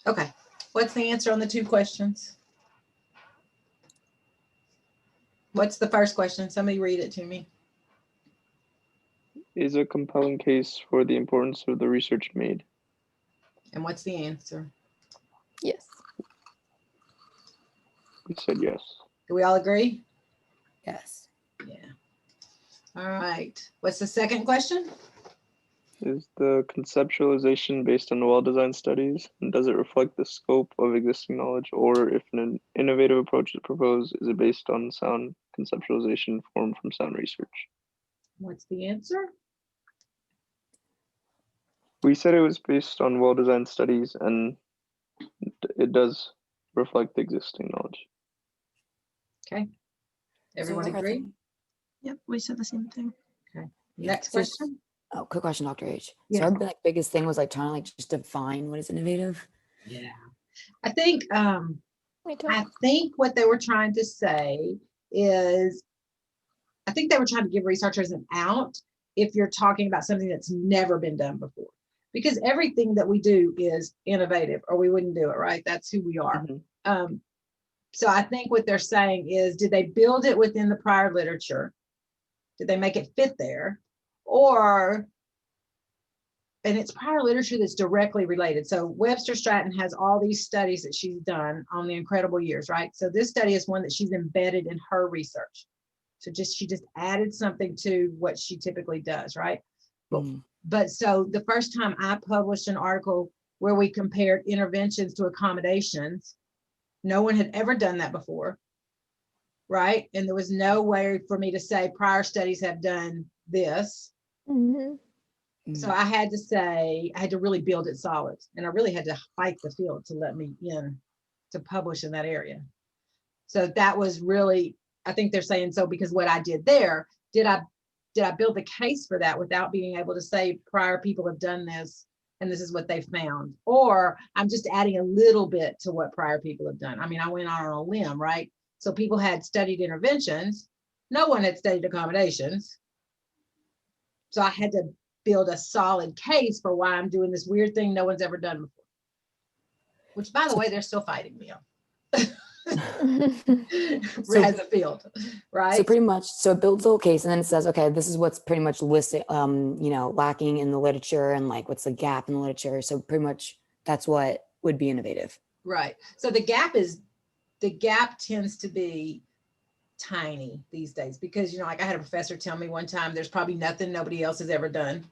Okay. What's the answer on the 2 questions? What's the first question? Somebody read it to me. Is a compelling case for the importance of the research made. And what's the answer? Yes. We said yes. Do we all agree? Yes. Yeah. All right. What's the second question? Is the conceptualization based on well-designed studies? And does it reflect the scope of existing knowledge? Or if an innovative approach is proposed, is it based on sound conceptualization formed from sound research? What's the answer? We said it was based on well-designed studies, and it does reflect existing knowledge. Okay. Everyone So are agree? there- Yep, we said the same thing. Next So s- question. Oh, quick question, Dr. H. Yeah. So our like biggest thing was like trying to like just define what is innovative. Yeah. I think Me too. I think what they were trying to say is, I think they were trying to give researchers an out if you're talking about something that's never been done before. Because everything that we do is innovative, or we wouldn't do it, right? That's who we are. So I think what they're saying is, did they build it within the prior literature? Did they make it fit there? Or, and it's prior literature that's directly related. So Webster Stratton has all these studies that she's done on the incredible years, right? So this study is one that she's embedded in her research. So she just added something to what she typically does, right? But so the first time I published an article where we compared interventions to accommodations, no one had ever done that before, right? And there was no way for me to say prior studies have done this. Mhm. So I had to say, I had to really build it solid. And I really had to fight the field to let me in to publish in that area. So that was really, I think they're saying, so because what I did there, did I build the case for that without being able to say prior people have done this and this is what they found? Or I'm just adding a little bit to what prior people have done. I mean, I went on a limb, right? So people had studied interventions. No one had studied accommodations. So I had to build a solid case for why I'm doing this weird thing no one's ever done before. Which, by the way, they're still fighting me on. So- as a field, right? So pretty much, so it builds a little case and then it says, okay, this is what's pretty much listed, you know, lacking in the literature and like what's the gap in the literature. So pretty much that's what would be innovative. Right. So the gap tends to be tiny these days because, you know, like I had a professor tell me one time, there's probably nothing nobody else has ever done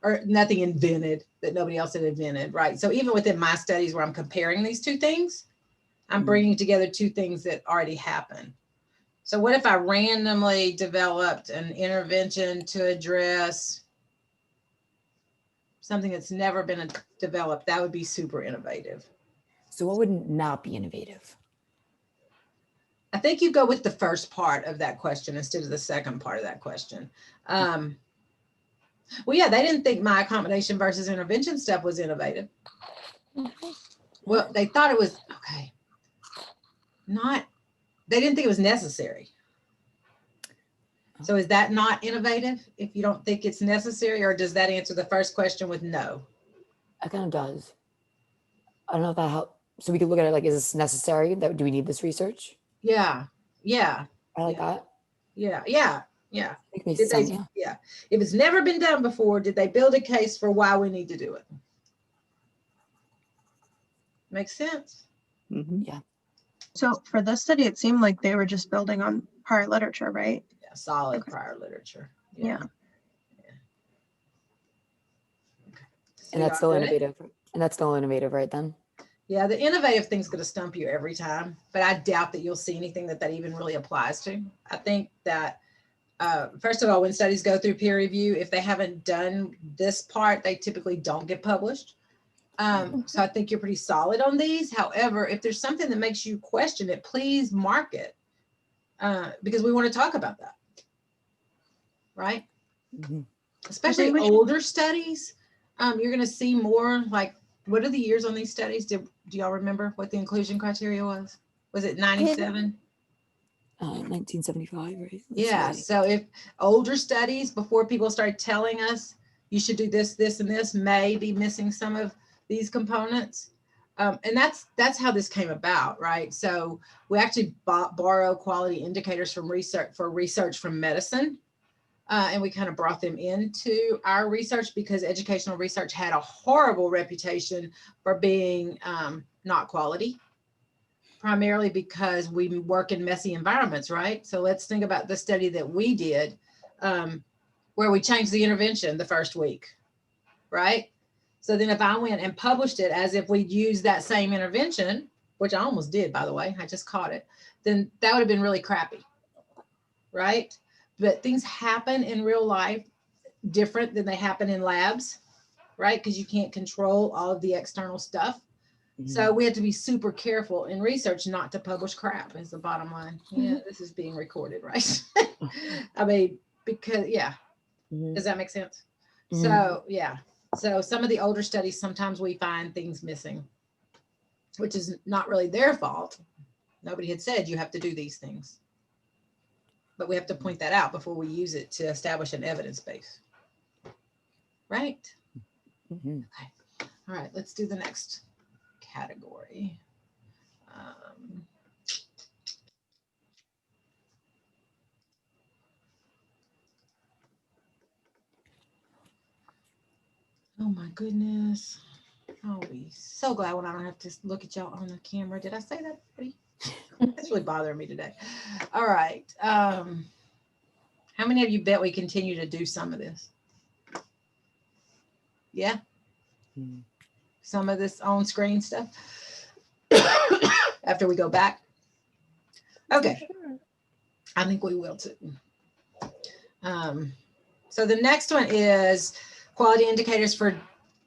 or nothing invented that nobody else had invented, right? So even within my studies where I'm comparing these two things, I'm bringing together two things that already happened. So what if I randomly developed an intervention to address something that's never been developed? That would be super innovative. So what would not be innovative? I think you go with the first part of that question instead of the second part of that question. Well, yeah, they didn't think my accommodation versus intervention stuff was innovative. Well, they thought it was, okay, they didn't think it was necessary. So is that not innovative if you don't think it's necessary, or does that answer the first question with no? It kind of does. I don't know if that helps. So we could look at it like, is this necessary? Do we need this research? Yeah. I like that. Yeah. It makes Did sense. they, Yeah. yeah. If it's never been done before, did they build a case for why we need to do it? Makes sense? Yeah. So for this study, it seemed like they were just building on prior literature, right? Yeah, solid Okay. prior literature. Yeah. Okay. So And that's still y'all good? innovative. And that's still innovative, right then? Yeah, the innovative thing's going to stump you every time, but I doubt that you'll see anything that even really applies to. I think that, first of all, when studies go through peer review, if they haven't done this part, they typically don't get published. So I think you're pretty solid on these. However, if there's something that makes you question it, please mark it because we want to talk about that, right? Especially we should- older studies. You're going to see more like, what are the years on these studies? Do y'all remember what the inclusion criteria was? Was it 97? 1975, right? Let's Yeah. see. So if older studies, before people start telling us you should do this, this, and this, may be missing some of these components. And that's how this came about, right? So we actually borrow quality indicators from research from medicine. And we kind of brought them into our research because educational research had a horrible reputation for being not quality. primarily because we work in messy environments, right? So let's think about the study that we did where we changed the intervention the first week, right? So then if I went and published it as if we'd used that same intervention, which I almost did, by the way, I just caught it, then that would have been really crappy, right? But things happen in real life different than they happen in labs, right? Because you can't control all of the external stuff. So we have to be super careful in research not to publish crap is the bottom line. Yeah, this is being recorded, right? I mean, because, yeah. Does that make sense? So, yeah. So some of the older studies, sometimes we find things missing, which is not really their fault. Nobody had said you have to do these things. But we have to point that out before we use it to establish an evidence base. Right? Okay. All right, let's do the next category. Oh my goodness. I'll be so glad when I don't have to look at y'all on the camera. Did I say that already? That's really bothering me today. All right. How many of you bet we continue to do some of this? Yeah. Some of this on screen stuff after we go back. Okay. I think we will too. So the next one is quality indicators for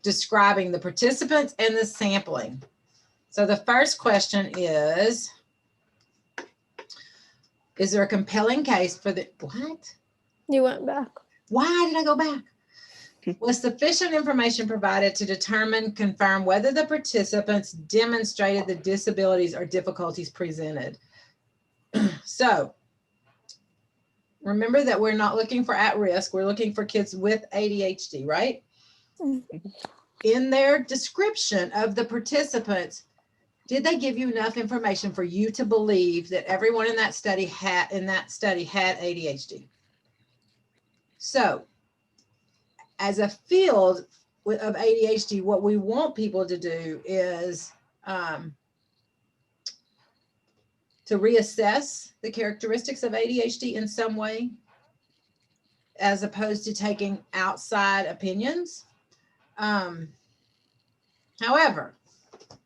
describing the participants and the sampling. So the first question is there a compelling case for the, what? You went back. Why did I go back? Was sufficient information provided to determine, confirm whether the participants demonstrated the disabilities or difficulties presented? So remember that we're not looking for at risk. We're looking for kids with ADHD, right? In their description of the participants, did they give you enough information for you to believe that everyone in that study had ADHD? So as a field of ADHD, what we want people to do is to reassess the characteristics of ADHD in some way, as opposed to taking outside opinions. However,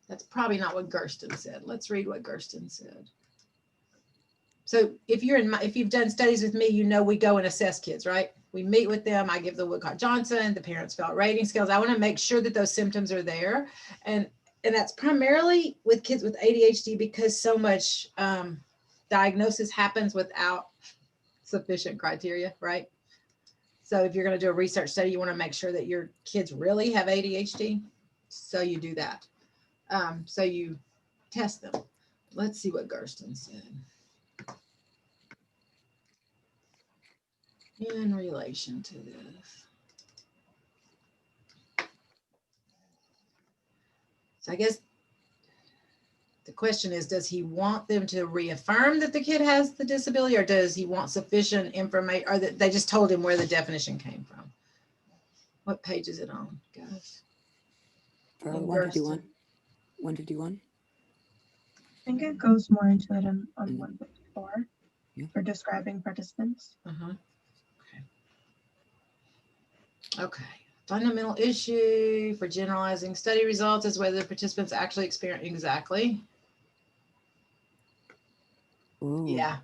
that's probably not what Gersten said. Let's read what Gersten said. So if you've done studies with me, you know we go and assess kids, right? We meet with them. I give the Woodcock-Johnson, the parents fill out rating scales. I want to make sure that those symptoms are there. And that's primarily with kids with ADHD because so much diagnosis happens without sufficient criteria, right? So if you're going to do a research study, you want to make sure that your kids really have ADHD. So you do that. So you test them. Let's see what Gersten said. In relation to this. So I guess the question is, does he want them to reaffirm that the kid has the disability, or does he want sufficient information, or that they just told him where the definition came from? What page is it on, guys? 151. 151. I think it goes more into it on 154 for describing participants. Okay. Fundamental issue for generalizing study results is whether the participants actually experience exactly. Ooh. Yeah.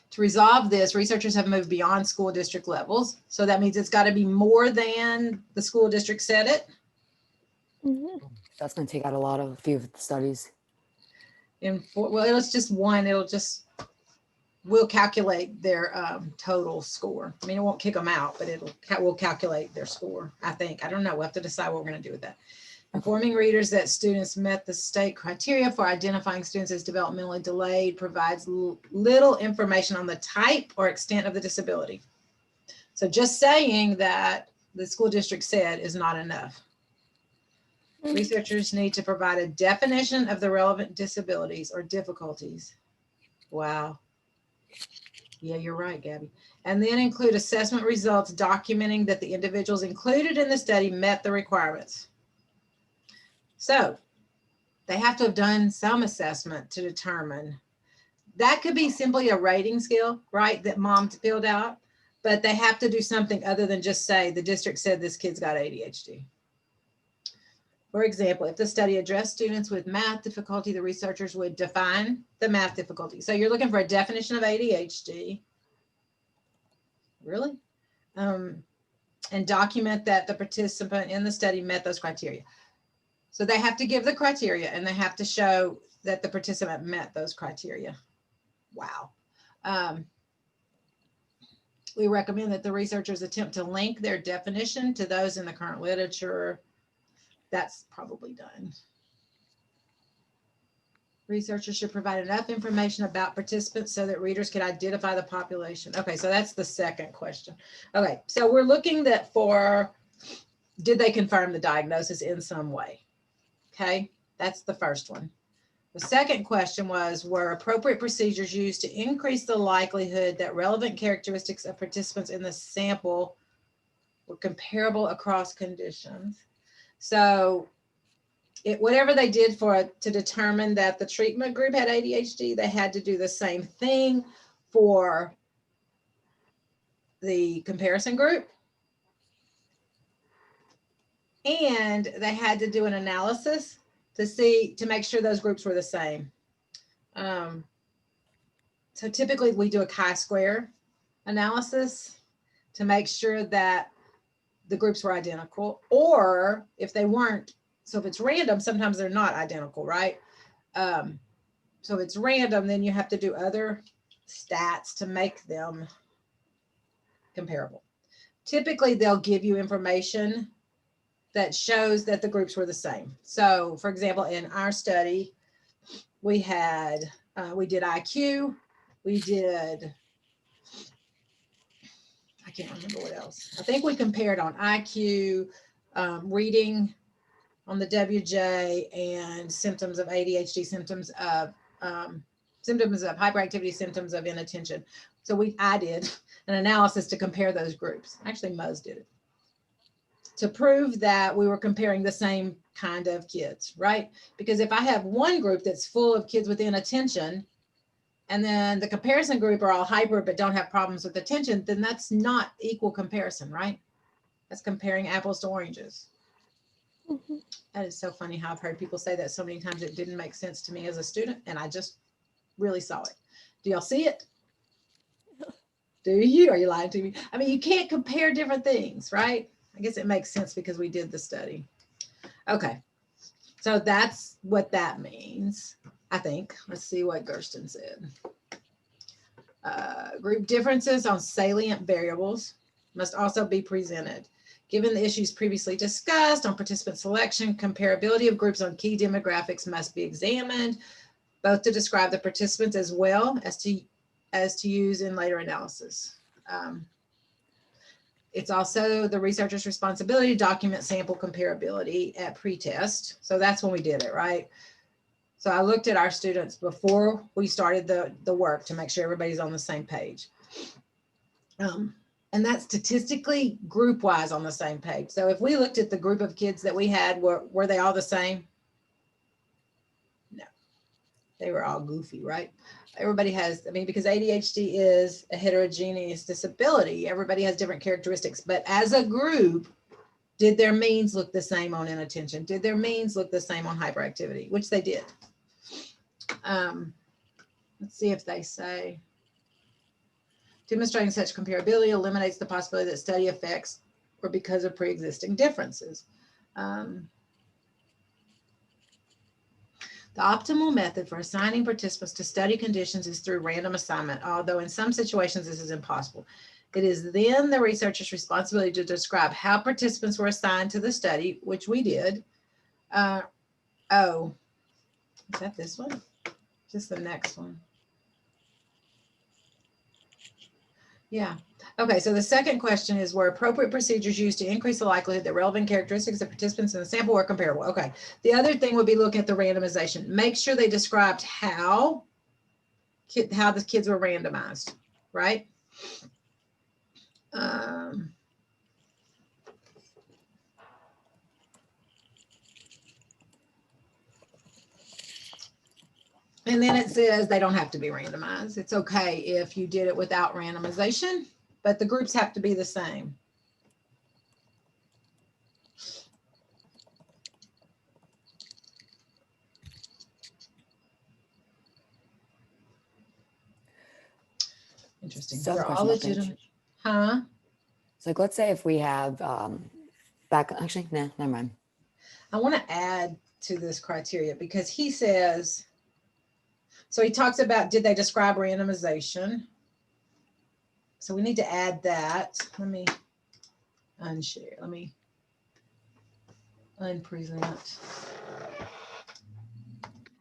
To resolve this, researchers have moved beyond school district levels. So that means it's got to be more than the school district said it. That's going to take out a few of the studies. Well, it's just one. We'll calculate their total score. I mean, it won't kick them out, but we'll calculate their score, I think. I don't know. We'll have to decide what we're going to do with that. Informing readers that students met the state criteria for identifying students as developmentally delayed provides little information on the type or extent of the disability. So just saying that the school district said is not enough. Researchers need to provide a definition of the relevant disabilities or difficulties. Wow. Yeah, you're right, Gabby. And then include assessment results documenting that the individuals included in the study met the requirements. So they have to have done some assessment to determine. That could be simply a rating scale, right, that mom filled out, but they have to do something other than just say the district said this kid's got ADHD. For example, if the study addressed students with math difficulty, the researchers would define the math difficulty. So you're looking for a definition of ADHD. Really? And document that the participant in the study met those criteria. So they have to give the criteria and they have to show that the participant met those criteria. Wow. We recommend that the researchers attempt to link their definition to those in the current literature. That's probably done. Researchers should provide enough information about participants so that readers can identify the population. Okay, so that's the second question. Okay, so we're looking that for, did they confirm the diagnosis in some way? Okay, that's the first one. The second question was, were appropriate procedures used to increase the likelihood that relevant characteristics of participants in the sample were comparable across conditions? So whatever they did to determine that the treatment group had ADHD, they had to do the same thing for the comparison group. And they had to do an analysis to make sure those groups were the same. So typically we do a chi-square analysis to make sure that the groups were identical, or if they weren't, so if it's random, sometimes they're not identical, right? So if it's random, then you have to do other stats to make them comparable. Typically, they'll give you information that shows that the groups were the same. So for example, in our study, we did IQ, we did, I can't remember what else. I think we compared on IQ, reading on the WJ, and symptoms of ADHD, symptoms of hyperactivity, symptoms of inattention. So I did an analysis to compare those groups. Actually, Muzz did it, to prove that we were comparing the same kind of kids, right? Because if I have one group that's full of kids with inattention, and then the comparison group are all hyper but don't have problems with attention, then that's not equal comparison, right? That's comparing apples to oranges. Mm-hmm. That is so funny how I've heard people say that so many times it didn't make sense to me as a student, and I just really saw it. Do y'all see it? Do you? Are you lying to me? I mean, you can't compare different things, right? I guess it makes sense because we did the study. Okay, so that's what that means, I think. Let's see what Gersten said. Group differences on salient variables must also be presented. Given the issues previously discussed on participant selection, comparability of groups on key demographics must be examined, both to describe the participants as well as to use in later analysis. It's also the researcher's responsibility to document sample comparability at pretest. So that's when we did it, right? So I looked at our students before we started the work to make sure everybody's on the same page. And that's statistically group-wise on the same page. So if we looked at the group of kids that we had, were they all the same? No, they were all goofy, right? Everybody has, I mean, because ADHD is a heterogeneous disability. Everybody has different characteristics, but as a group, did their means look the same on inattention? Did their means look the same on hyperactivity? Which they did. Let's see if they say, demonstrating such comparability eliminates the possibility that study effects were because of pre-existing differences. The optimal method for assigning participants to study conditions is through random assignment, although in some situations this is impossible. It is then the researcher's responsibility to describe how participants were assigned to the study, which we did. Oh, is that this one? Just the next one. Yeah. Okay, so the second question is, were appropriate procedures used to increase the likelihood that relevant characteristics of participants in the sample were comparable? Okay, the other thing would be look at the randomization. Make sure they described how the kids were randomized, right? And then it says they don't have to be randomized. It's okay if you did it without randomization, but the groups have to be the same. Interesting. So I have a They're all question about legitimate. Huh? So like, let's say if we have actually, nah, never mind. I want to add to this criteria because he says, so he talks about, did they describe randomization? So we need to add that. Let me unshare. Let me unpresent.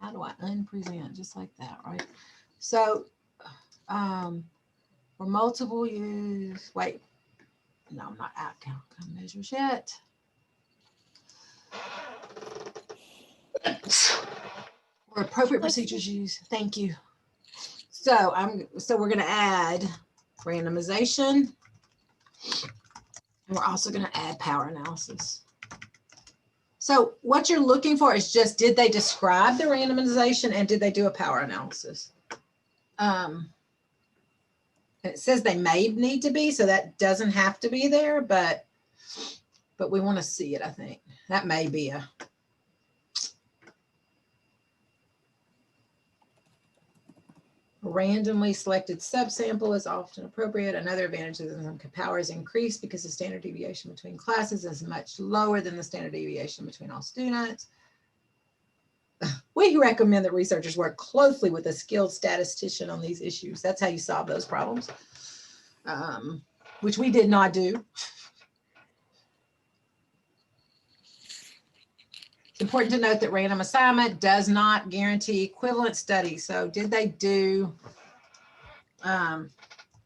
How do I unpresent? Just like that, right? So for multiple use, wait, no, I'm not outcome measures yet. Or appropriate procedures used. Thank you. So we're going to add randomization. And we're also going to add power analysis. So what you're looking for is just, did they describe the randomization and did they do a power analysis? It says they may need to be, so that doesn't have to be there, but we want to see it, I think. That may be a randomly selected subsample is often appropriate. Another advantage is that power is increased because the standard deviation between classes is much lower than the standard deviation between all students. We recommend that researchers work closely with a skilled statistician on these issues. That's how you solve those problems, which we did not do. It's important to note that random assignment does not guarantee equivalent studies. So did they do,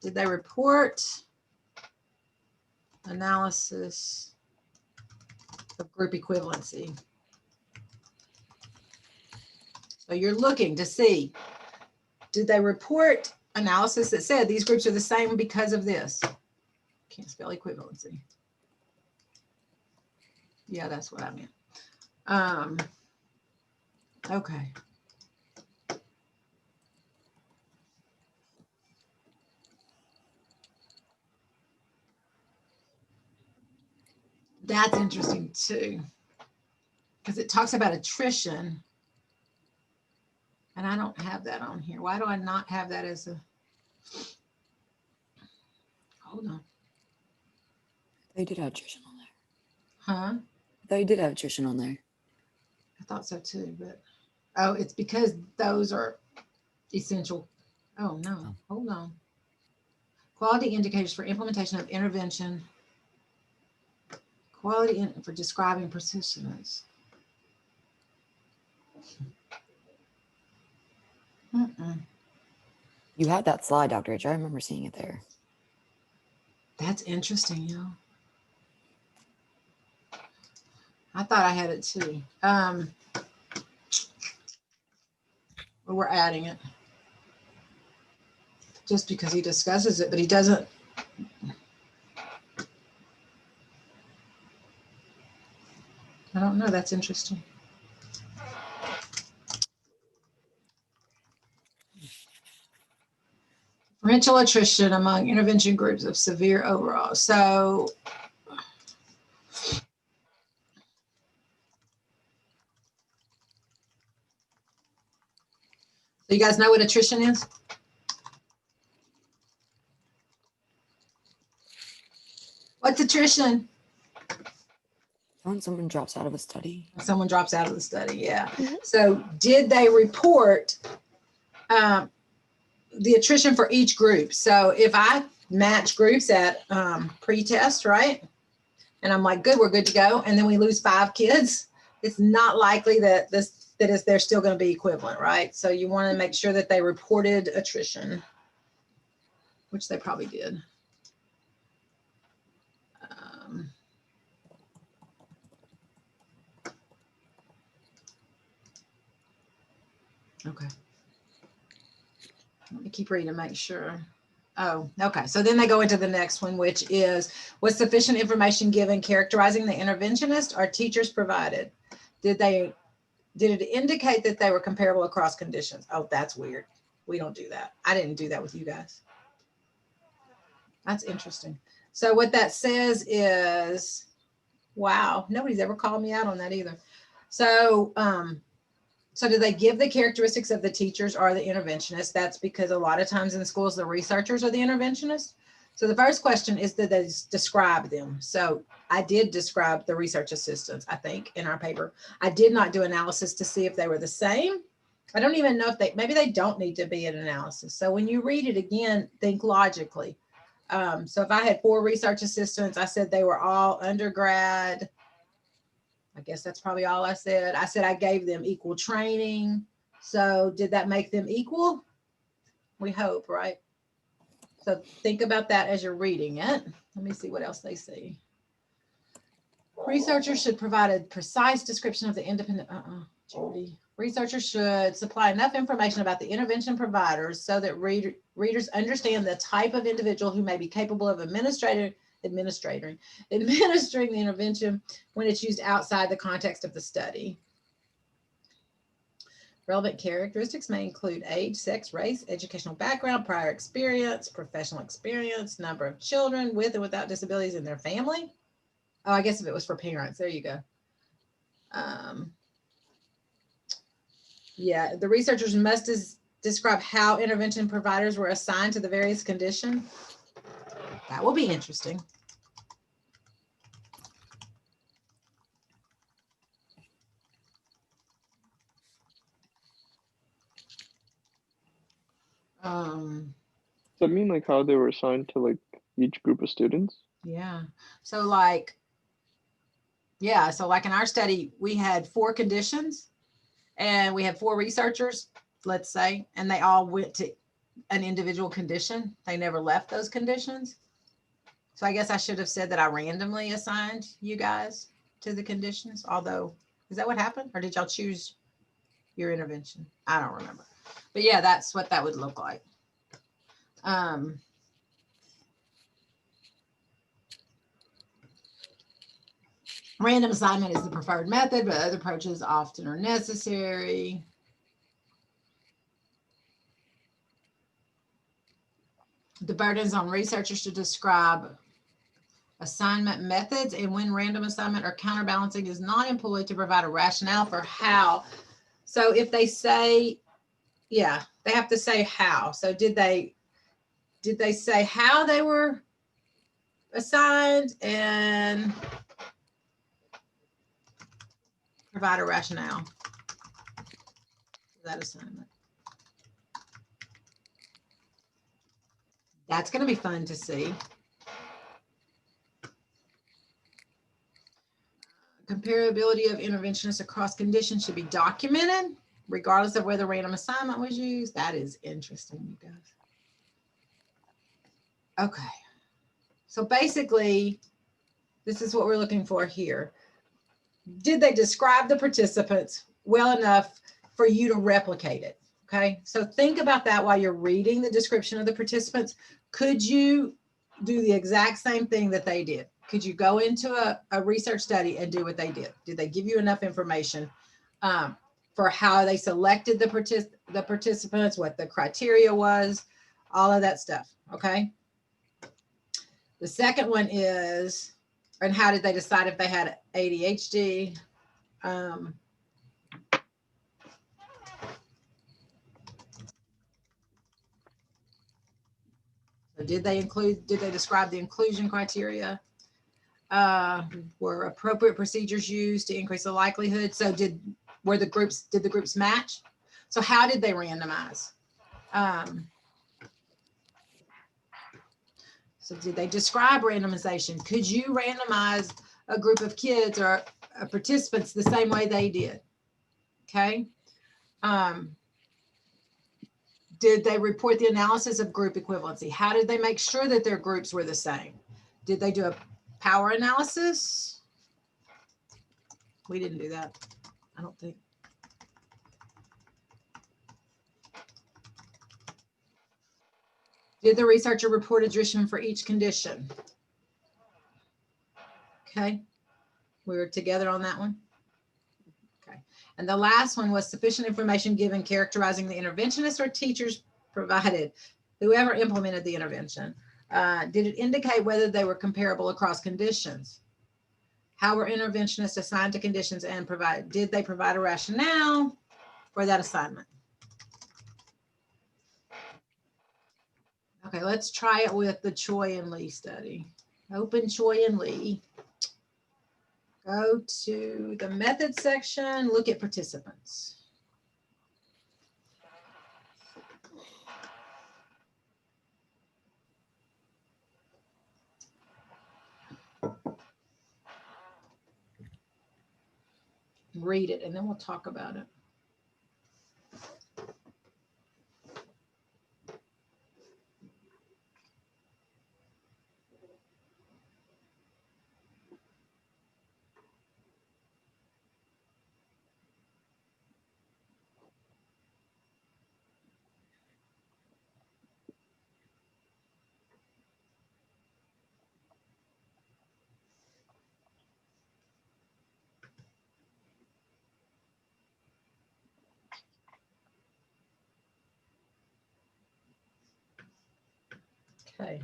did they report analysis of group equivalency? So you're looking to see, did they report analysis that said these groups are the same because of this? Can't spell equivalency. Yeah, that's what I meant. Okay. That's interesting too, because it talks about attrition. And I don't have that on here. Why do I not have that as a, hold on. They did have attrition on there. Huh? I thought you did have attrition on there. I thought so too, but, oh, it's because those are essential. Oh no, hold on. Quality indicators for implementation of intervention. Quality for describing persistence. You had that slide, Dr. H. I remember seeing it there. That's interesting, yo. I thought I had it too. But we're adding it. Just because he discusses it, but he doesn't. I don't know, that's interesting. Differential attrition among intervention groups of severe overall. So you guys know what attrition is? What's attrition? When someone drops out of a study. Someone drops out of the study, yeah. Mhm. So did they report the attrition for each group? So if I match groups at pre-test, right? And I'm like, good, we're good to go. And then we lose 5 kids. It's not likely that they're still going to be equivalent, right? So you want to make sure that they reported attrition, which they probably did. Okay. Let me keep reading to make sure. Oh, okay. So then they go into the next one, which is, was sufficient information given characterizing the interventionist or teachers provided? Did they Did it indicate that they were comparable across conditions? Oh, that's weird. We don't do that. I didn't do that with you guys. That's interesting. So what that says is, wow, nobody's ever called me out on that either. So, so do they give the characteristics of the teachers or the interventionists? That's because a lot of times in schools, the researchers are the interventionists. So the first question is, did they describe them? So I did describe the research assistants, I think, in our paper. I did not do analysis to see if they were the same. I don't even know if maybe they don't need to be an analysis. So when you read it again, think logically. So if I had 4 research assistants, I said they were all undergrad. I guess that's probably all I said. I said I gave them equal training. So did that make them equal? We hope, right? So think about that as you're reading it. Let me see what else they see. Researchers should provide a precise description of the independent, Judy. Researchers should supply enough information about the intervention providers so that readers understand the type of individual who may be capable of administering the intervention when it's used outside the context of the study. Relevant characteristics may include age, sex, race, educational background, prior experience, professional experience, number of children with and without disabilities in their family. Oh, I guess if it was for parents, there you go. Yeah, the researchers must describe how intervention providers were assigned to the various conditions. That will be interesting. Does that mean like how they were assigned to like each group of students? Yeah. So like, yeah. So like in our study, we had 4 conditions and we had 4 researchers, let's say, and they all went to an individual condition. They never left those conditions. So I guess I should have said that I randomly assigned you guys to the conditions, although, is that what happened? Or did y'all choose your intervention? I don't remember. But yeah, that's what that would look like. Random assignment is the preferred method, but other approaches often are necessary. The burden is on researchers to describe assignment methods and when random assignment or counterbalancing is not employed to provide a rationale for how. So if they say, yeah, they have to say how. So did they say how they were assigned and provide a rationale for that assignment? That's going to be fun to see. Comparability of interventionists across conditions should be documented, regardless of whether random assignment was used. That is interesting, you guys. Okay. So basically, this is what we're looking for here. Did they describe the participants well enough for you to replicate it? Okay. So think about that while you're reading the description of the participants. Could you do the exact same thing that they did? Could you go into a research study and do what they did? Did they give you enough information for how they selected the participants, what the criteria was, all of that stuff, okay? The second one is, and how did they decide if they had ADHD? So did they describe the inclusion criteria? Were appropriate procedures used to increase the likelihood? So did the groups match? So how did they randomize? So did they describe randomization? Could you randomize a group of kids or participants the same way they did? Okay. Did they report the analysis of group equivalency? How did they make sure that their groups were the same? Did they do a power analysis? We didn't do that, I don't think. Did the researcher report attrition for each condition? Okay, we were together on that one. Okay, And the last one was sufficient information given characterizing the interventionist or teachers provided, whoever implemented the intervention. Did it indicate whether they were comparable across conditions? How were interventionists assigned to conditions and did they provide a rationale for that assignment? Okay, let's try it with the Choi and Lee study. Open Choi and Lee. Go to the method section, look at participants. Read it, and then we'll talk about it. Okay.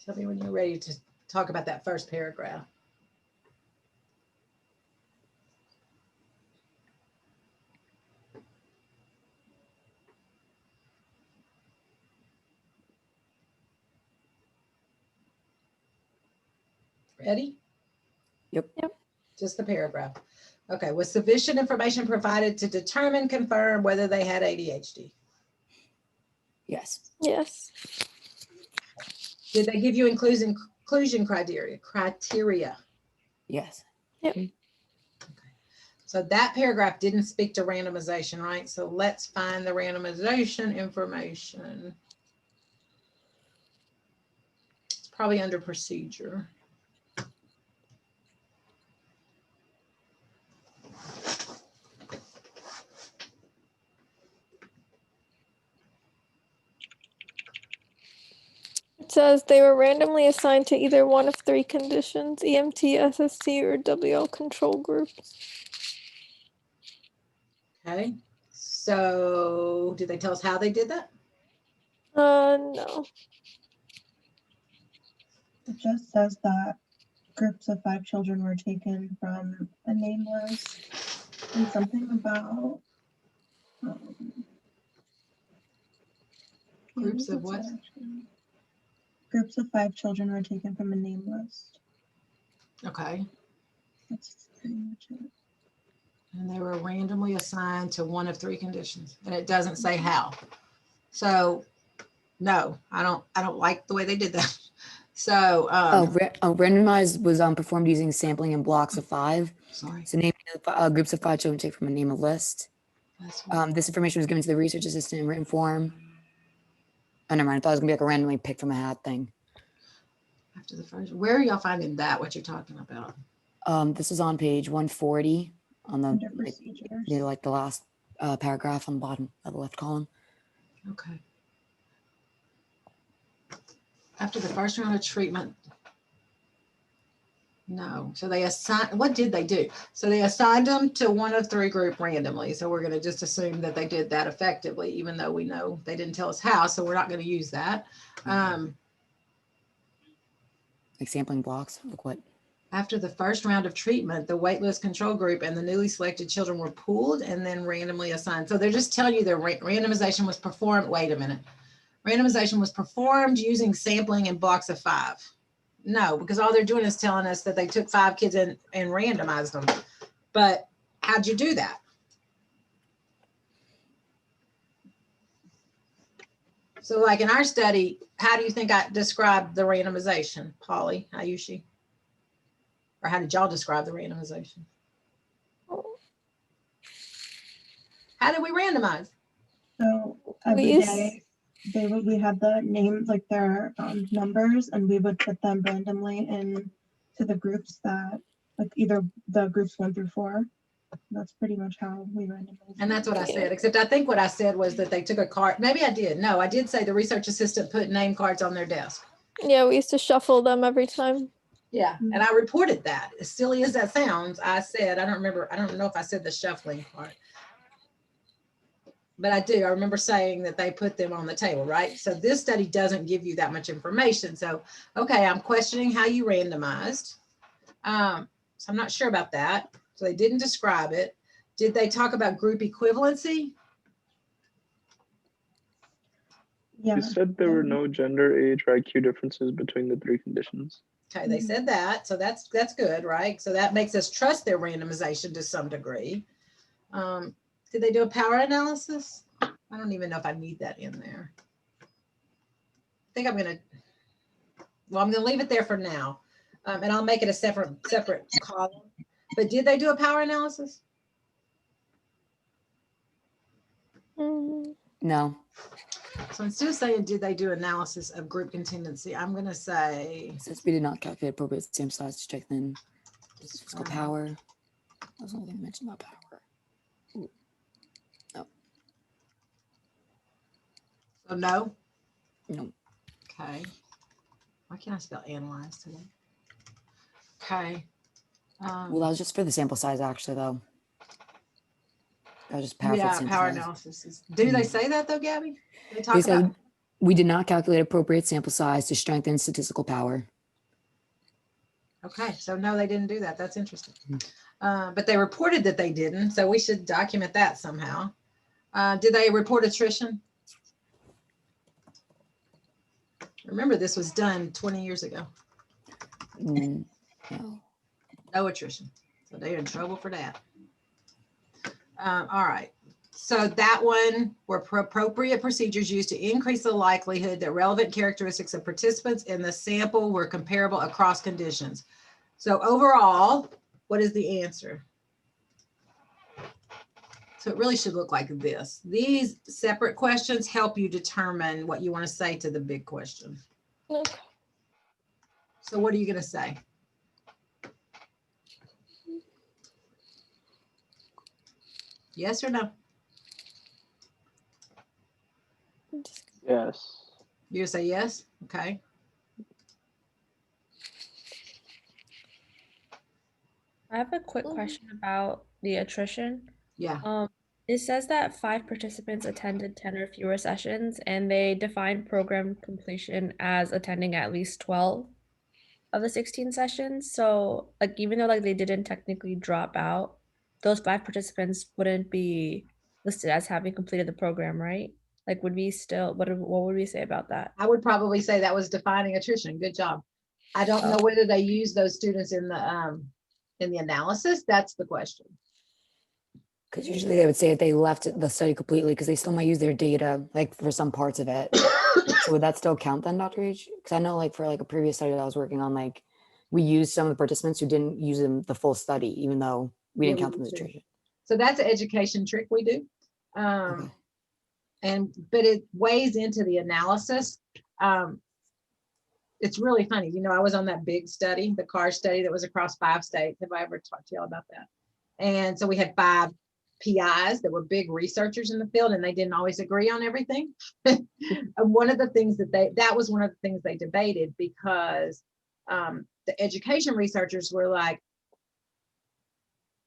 Tell me when you're ready to talk about that first paragraph. Ready? Yep. Just the paragraph. Okay. Was sufficient information provided to determine, confirm whether they had ADHD? Yes. Yes. Did they give you inclusion criteria? Yes. So that paragraph didn't speak to randomization, right? So let's find the randomization information. It's probably under procedure. It says they were randomly assigned to either one of three conditions, EMT, SST, or WL control groups. Okay. So did they tell us how they did that? No. It just says that groups of 5 children were taken from a name list and something about Groups of what? Groups of 5 children were taken from a name list. Okay. That's pretty much it. And they were randomly assigned to one of three conditions, and it doesn't say how. So no, I don't like the way they did that. So Randomized was performed using sampling in blocks of 5. sorry. So naming groups of 5 children take from a name of list. This information was given to the research assistant in written form. Oh, never mind. I thought it was gonna be like a randomly picked from a hat thing. After the first, where are y'all finding that? What you're talking about? This is on page 140 on the Under procedures. like the last paragraph on the bottom of the left column. Okay. After the first round of treatment. No. So they assigned, what did they do? So they assigned them to one of three group randomly. So we're going to just assume that they did that effectively, even though we know they didn't tell us how. So we're not going to use that. Like sampling blocks, like what? After the first round of treatment, the waitlist control group and the newly selected children were pooled and then randomly assigned. So they're just telling you the randomization was performed. Wait a minute. Randomization was performed using sampling in blocks of 5. No, because all they're doing is telling us that they took 5 kids and randomized them. But how'd you do that? So like in our study, how do you think I described the randomization, Polly, Ayushi? Or how did y'all describe the randomization? How did we randomize? So every used- day we had the names, like their numbers, and we would put them randomly into the groups that, like either the groups 1 through 4. That's pretty much how we randomized. And that's what I said, except I think what I said was that they took a card. Maybe I did. No, I did say the research assistant put name cards on their desk. Yeah, we used to shuffle them every time. Yeah, and I reported that. As silly as that sounds, I said, I don't know if I said the shuffling part. But I do. I remember saying that they put them on the table, right? So this study doesn't give you that much information. So, okay, I'm questioning how you randomized. So I'm not sure about that. So they didn't describe it. Did they talk about group equivalency? Yeah. They said there were no gender, age, or IQ differences between the 3 conditions. Okay, they said that. So that's good, right? So that makes us trust their randomization to some degree. Did they do a power analysis? I don't even know if I need that in there. I think I'm going to leave it there for now. And I'll make it a separate column. But did they do a power analysis? No. So instead of saying, did they do analysis of group contingency, I'm going to say, It says we did not calculate appropriate sample size to strengthen statistical power. That was the only thing I mentioned about power. Ooh. No. so no. No. Okay. Why can't I spell analyze today? Okay. Well, that was just for the sample size, actually, though. That was just power for the Yeah, sample power size. analysis. Do they say that though, Gabby? They talk They said about, we did not calculate appropriate sample size to strengthen statistical power. okay, so no, they didn't do that. That's interesting. But they reported that they didn't, so we should document that somehow. Did they report attrition? Remember, this was done 20 years ago. No. No attrition. So they're in trouble for that. All right. So that one were appropriate procedures used to increase the likelihood that relevant characteristics of participants in the sample were comparable across conditions. So overall, what is the answer? So it really should look like this. These separate questions help you determine what you want to say to the big question. Okay. So what are you going to say? Yes or no? Yes. You say yes? Okay. I have a quick Mhm. question about the attrition. Yeah. It says that 5 participants attended 10 or fewer sessions, and they define program completion as attending at least 12 of the 16 sessions. So, like, even though like they didn't technically drop out, those 5 participants wouldn't be listed as having completed the program, right? Like, would we still, what would we say about that? I would probably say that was defining attrition. Good job. I don't know whether they use those students in the analysis. That's the question. Because usually they would say that they left the study completely because they still might use their data, like for some parts of it. So would that still count then, Dr. H? Because I know like for like a previous study that I was working on, like we used some of the participants who didn't use them the full study, even though we didn't Yeah, count we them as did too. attrition. So that's an education trick we do. Okay. But it weighs into the analysis. It's really funny. You know, I was on that big study, the CAR study that was across 5 states. Have I ever talked to y'all about that? And so we had 5 PIs that were big researchers in the field, and they didn't always agree on everything. And one of the things that was one of the things they debated, because the education researchers were like,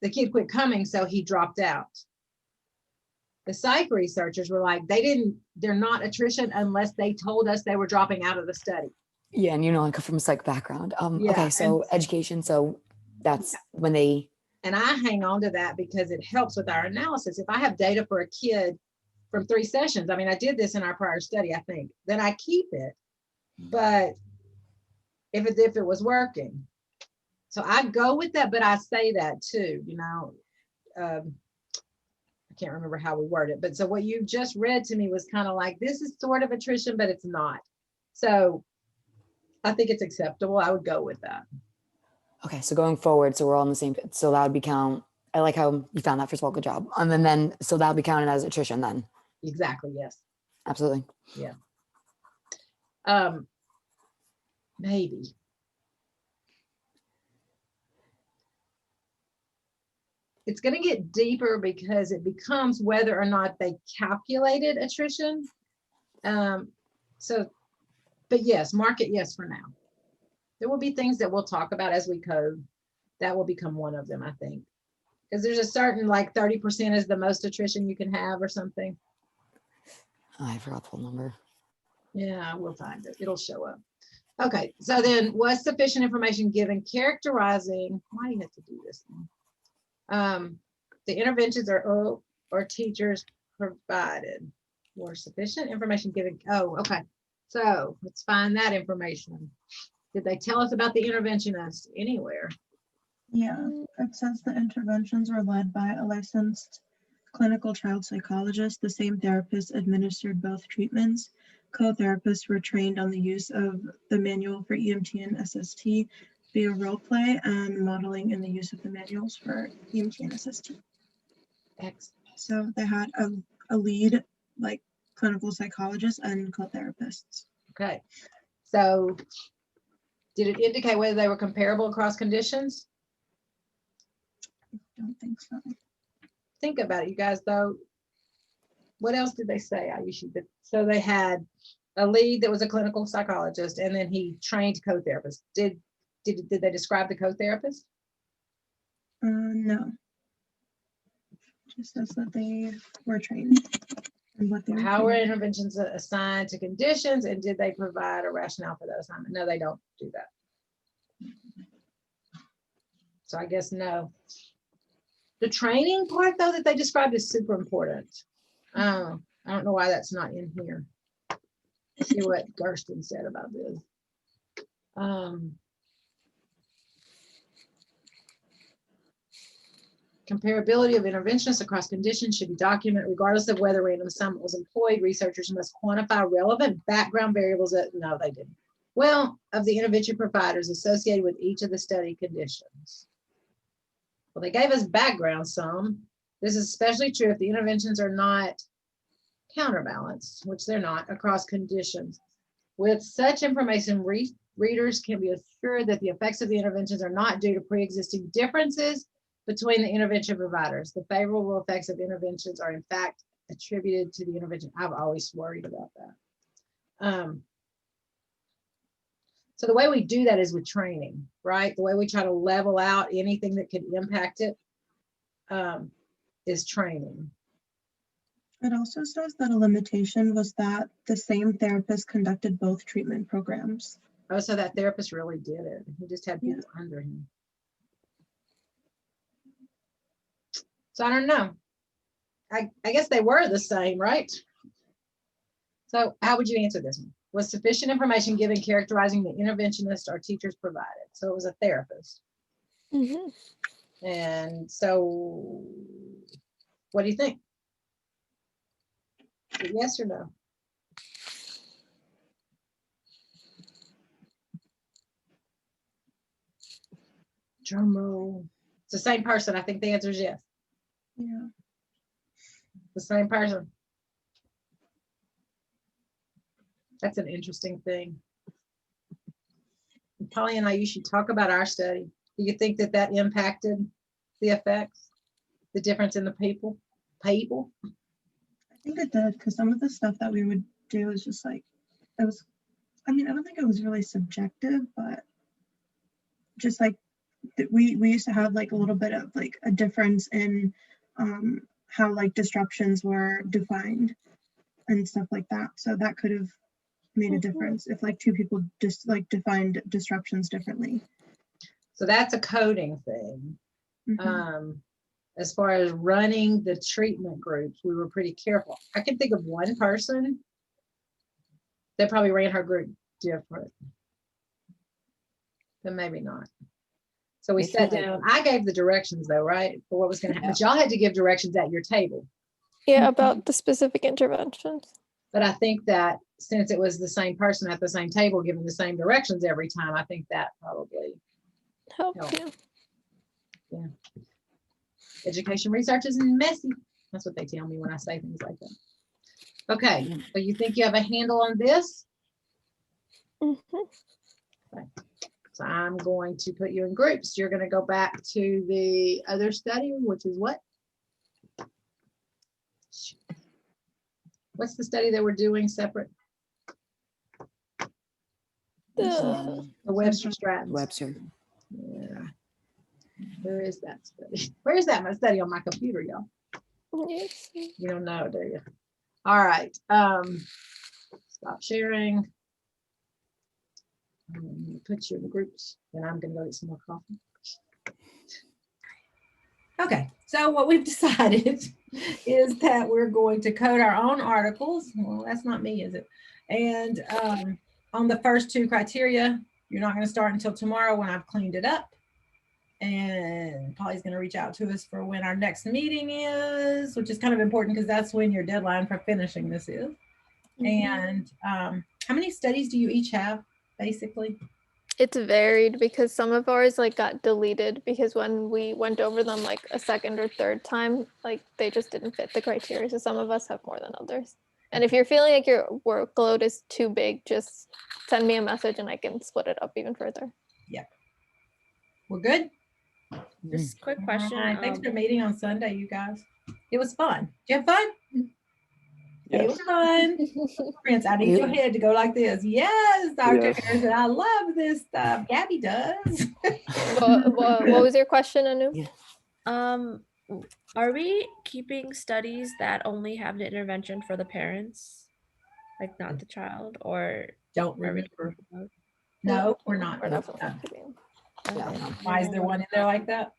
the kid quit coming, so he dropped out. The psych researchers were like, they're not attrition unless they told us they were dropping out of the study. Yeah, and you know, I come from a psych background. Yeah, Okay, so education. So that's when they. And I hang on to that because it helps with our analysis. If I have data for a kid from 3 sessions, I mean, I did this in our prior study, I think, then I keep it. But if it was working, so I go with that, but I say that too, you know. I can't remember how we word it, but so what you just read to me was kind of like, this is sort of attrition, but it's not. So I think it's acceptable. I would go with that. Okay, so going forward, so we're all in the same. So that would be count. I like how you found that. First of all, good job. And then so that would be counted as attrition then. Exactly. Yes. Absolutely. Yeah. Maybe. It's going to get deeper because it becomes whether or not they calculated attrition. So, but yes, mark it yes for now. There will be things that we'll talk about as we code. That will become one of them, I think. Because there's a certain, like 30% is the most attrition you can have or something. I forgot the whole number. Yeah, we'll find it. It'll show up. Okay, so then was sufficient information given characterizing, why do you have to do this? The interventions or teachers provided. Were sufficient information given, oh, okay. So let's find that information. Did they tell us about the interventionist anywhere? Yeah, it says the interventions were led by a licensed clinical child psychologist. The same therapist administered both treatments. Co-therapists were trained on the use of the manual for EMT and SST via role play and modeling in the use of the manuals for EMT and SST. Excellent. So they had a lead, like clinical psychologist and co-therapists. Okay, so did it indicate whether they were comparable across conditions? Don't think so. Think about it, you guys, though. What else did they say? So they had a lead that was a clinical psychologist, and then he trained co-therapists. Did they describe the co-therapist? No. Just says that they were trained. And what they were How were trained in. interventions assigned to conditions, and did they provide a rationale for the assignment? No, they don't do that. So I guess no. The training part, though, that they described is super important. I don't know why that's not in here. Let's see what Gersten said about this. Comparability of interventions across conditions should be documented regardless of whether random assignment was employed. Researchers must quantify relevant background variables that, no, they didn't. Well, of the intervention providers associated with each of the study conditions. Well, they gave us background some. This is especially true if the interventions are not counterbalanced, which they're not, across conditions. With such information, readers can be assured that the effects of the interventions are not due to pre-existing differences between the intervention providers. The favorable effects of interventions are in fact attributed to the intervention. I've always worried about that. So the way we do that is with training, right? The way we try to level out anything that could impact it is training. It also says that a limitation was that the same therapist conducted both treatment programs. Oh, so that therapist really did it. He just had people under him. So I don't know. I guess they were the same, right? So how would you answer this one? Was sufficient information given characterizing the interventionist or teachers provided? So it was a therapist. Mhm. And so what do you think? Yes or no? Drum roll. It's the same person. I think the answer is yes. Yeah. The same person. That's an interesting thing. Polly and I, you should talk about our study. Do you think that that impacted the effects? The difference in the people? I think it did, because some of the stuff that we would do is just like, it was, I mean, I don't think it was really subjective, but just like we used to have like a little bit of like a difference in how like disruptions were defined and stuff like that. So that could have made a difference if like two people just like defined disruptions differently. So that's a coding thing. As far as running the treatment groups, we were pretty careful. I can think of one person that probably ran her group different, but maybe not. So we sat down. I gave the directions though, right? For what was going to happen. But y'all had to give directions at your table. Yeah, about the specific interventions. But I think that since it was the same person at the same table giving the same directions every time, I think that probably Help, helped. yeah. Education research is messy. That's what they tell me when I say things like that. Okay, so you think you have a handle on this? Mhm. Okay. So I'm going to put you in groups. You're going to go back to the other study, which is what? What's the study that we're doing separate? The The Webster Stratton. Webster. Yeah. Where is that study? Where is that? My study on my computer, y'all. yes. You don't know, do you? All right. Stop sharing. Put you in the groups, and I'm gonna go get some more coffee. Okay, so what we've decided is that we're going to code our own articles. Well, that's not me, is it? And on the first two criteria, you're not going to start until tomorrow when I've cleaned it up. And Polly's going to reach out to us for when our next meeting is, which is kind of important because that's when your deadline for finishing this is. And how many studies do you each have, basically? It's varied because some of ours like got deleted because when we went over them like a second or third time, like they just didn't fit the criteria. So some of us have more than others. And if you're feeling like your workload is too big, just send me a message and I can split it up even further. We're good? Just quick question. All right, thanks for meeting on Sunday, you guys. It was fun. Did you have fun? It was fun. Prince, I need your head to go like this. Yes, Dr. Yes. Harrison, I love this stuff. Gabby does. What was your question, Anu? Are we keeping studies that only have the intervention for the parents, like not the child, or Don't are we remember. keeping both? No, we're not. We're not No. keeping. Okay. Why is there one in there like that?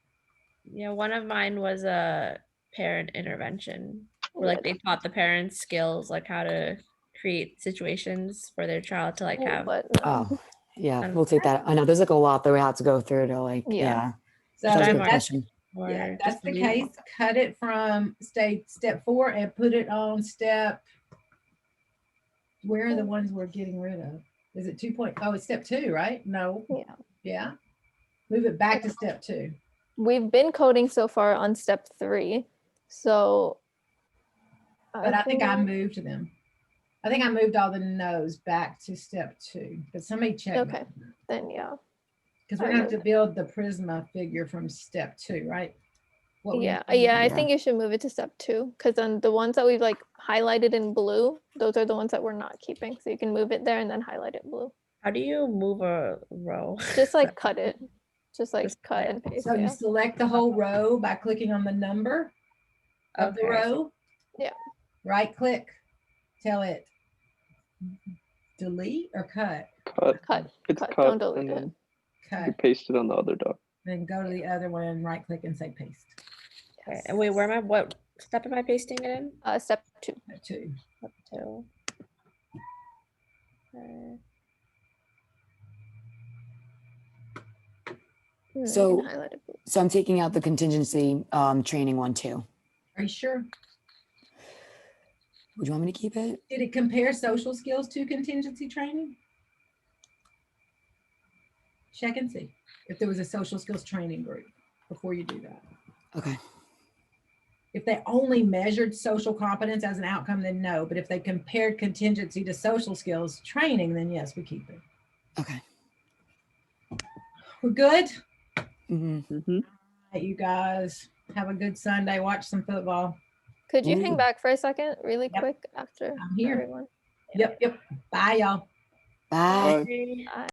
Yeah, one of mine was a parent intervention where like they taught the parents skills like how to create situations for their child to like have. But Oh, yeah, Um, we'll take that. I know there's like a lot that we have to go through to like, Yeah. yeah. So That was a Should I good mark- question. or yeah, just that's the leave case. it? Cut it from step 4 and put it on step. Where are the ones we're getting rid of? Is it 2.0? Oh, it's step 2, right? No. Yeah. Yeah. Move it back to step 2. we've been coding so far on step 3. So But I think I moved them. I think I moved all the no's back to step 2. But somebody check. Okay. Then yeah. Because we're going to have to build the Prisma figure from step 2, right? What were you Yeah, saying? I think you should move it to step 2 because then the ones that we've like highlighted in blue, those are the ones that we're not keeping. So you can move it there and then highlight it blue. How do you move a row? Just like cut it. Just like Just cut cut. and paste. So you Yeah. select the whole row by clicking on the number of the Okay. row. Yeah. Right click, tell it delete or cut. Cut. It's Cut. cut, Don't delete and it. then you Cut. paste it on the other doc. Then go to the other one and right click and say paste. Okay. And wait, where am I? What step am I pasting it in? Step 2. Step 2. Step 2. Okay. You So- can highlight it blue. So I'm taking out the contingency training one too. Are you sure? Would you want me to keep it? Did it compare social skills to contingency training? Check and see if there was a social skills training group before you do that. Okay. If they only measured social competence as an outcome, then no. But if they compared contingency to social skills training, then yes, we keep it. Okay. We're good? Mm-hmm. Mm-hmm. All right, you guys have a good Sunday. Watch some football. Could you hang Ooh. back for a second really Yep. quick after I'm here. everyone? Yep. Bye, y'all. Bye. Bye. Bye.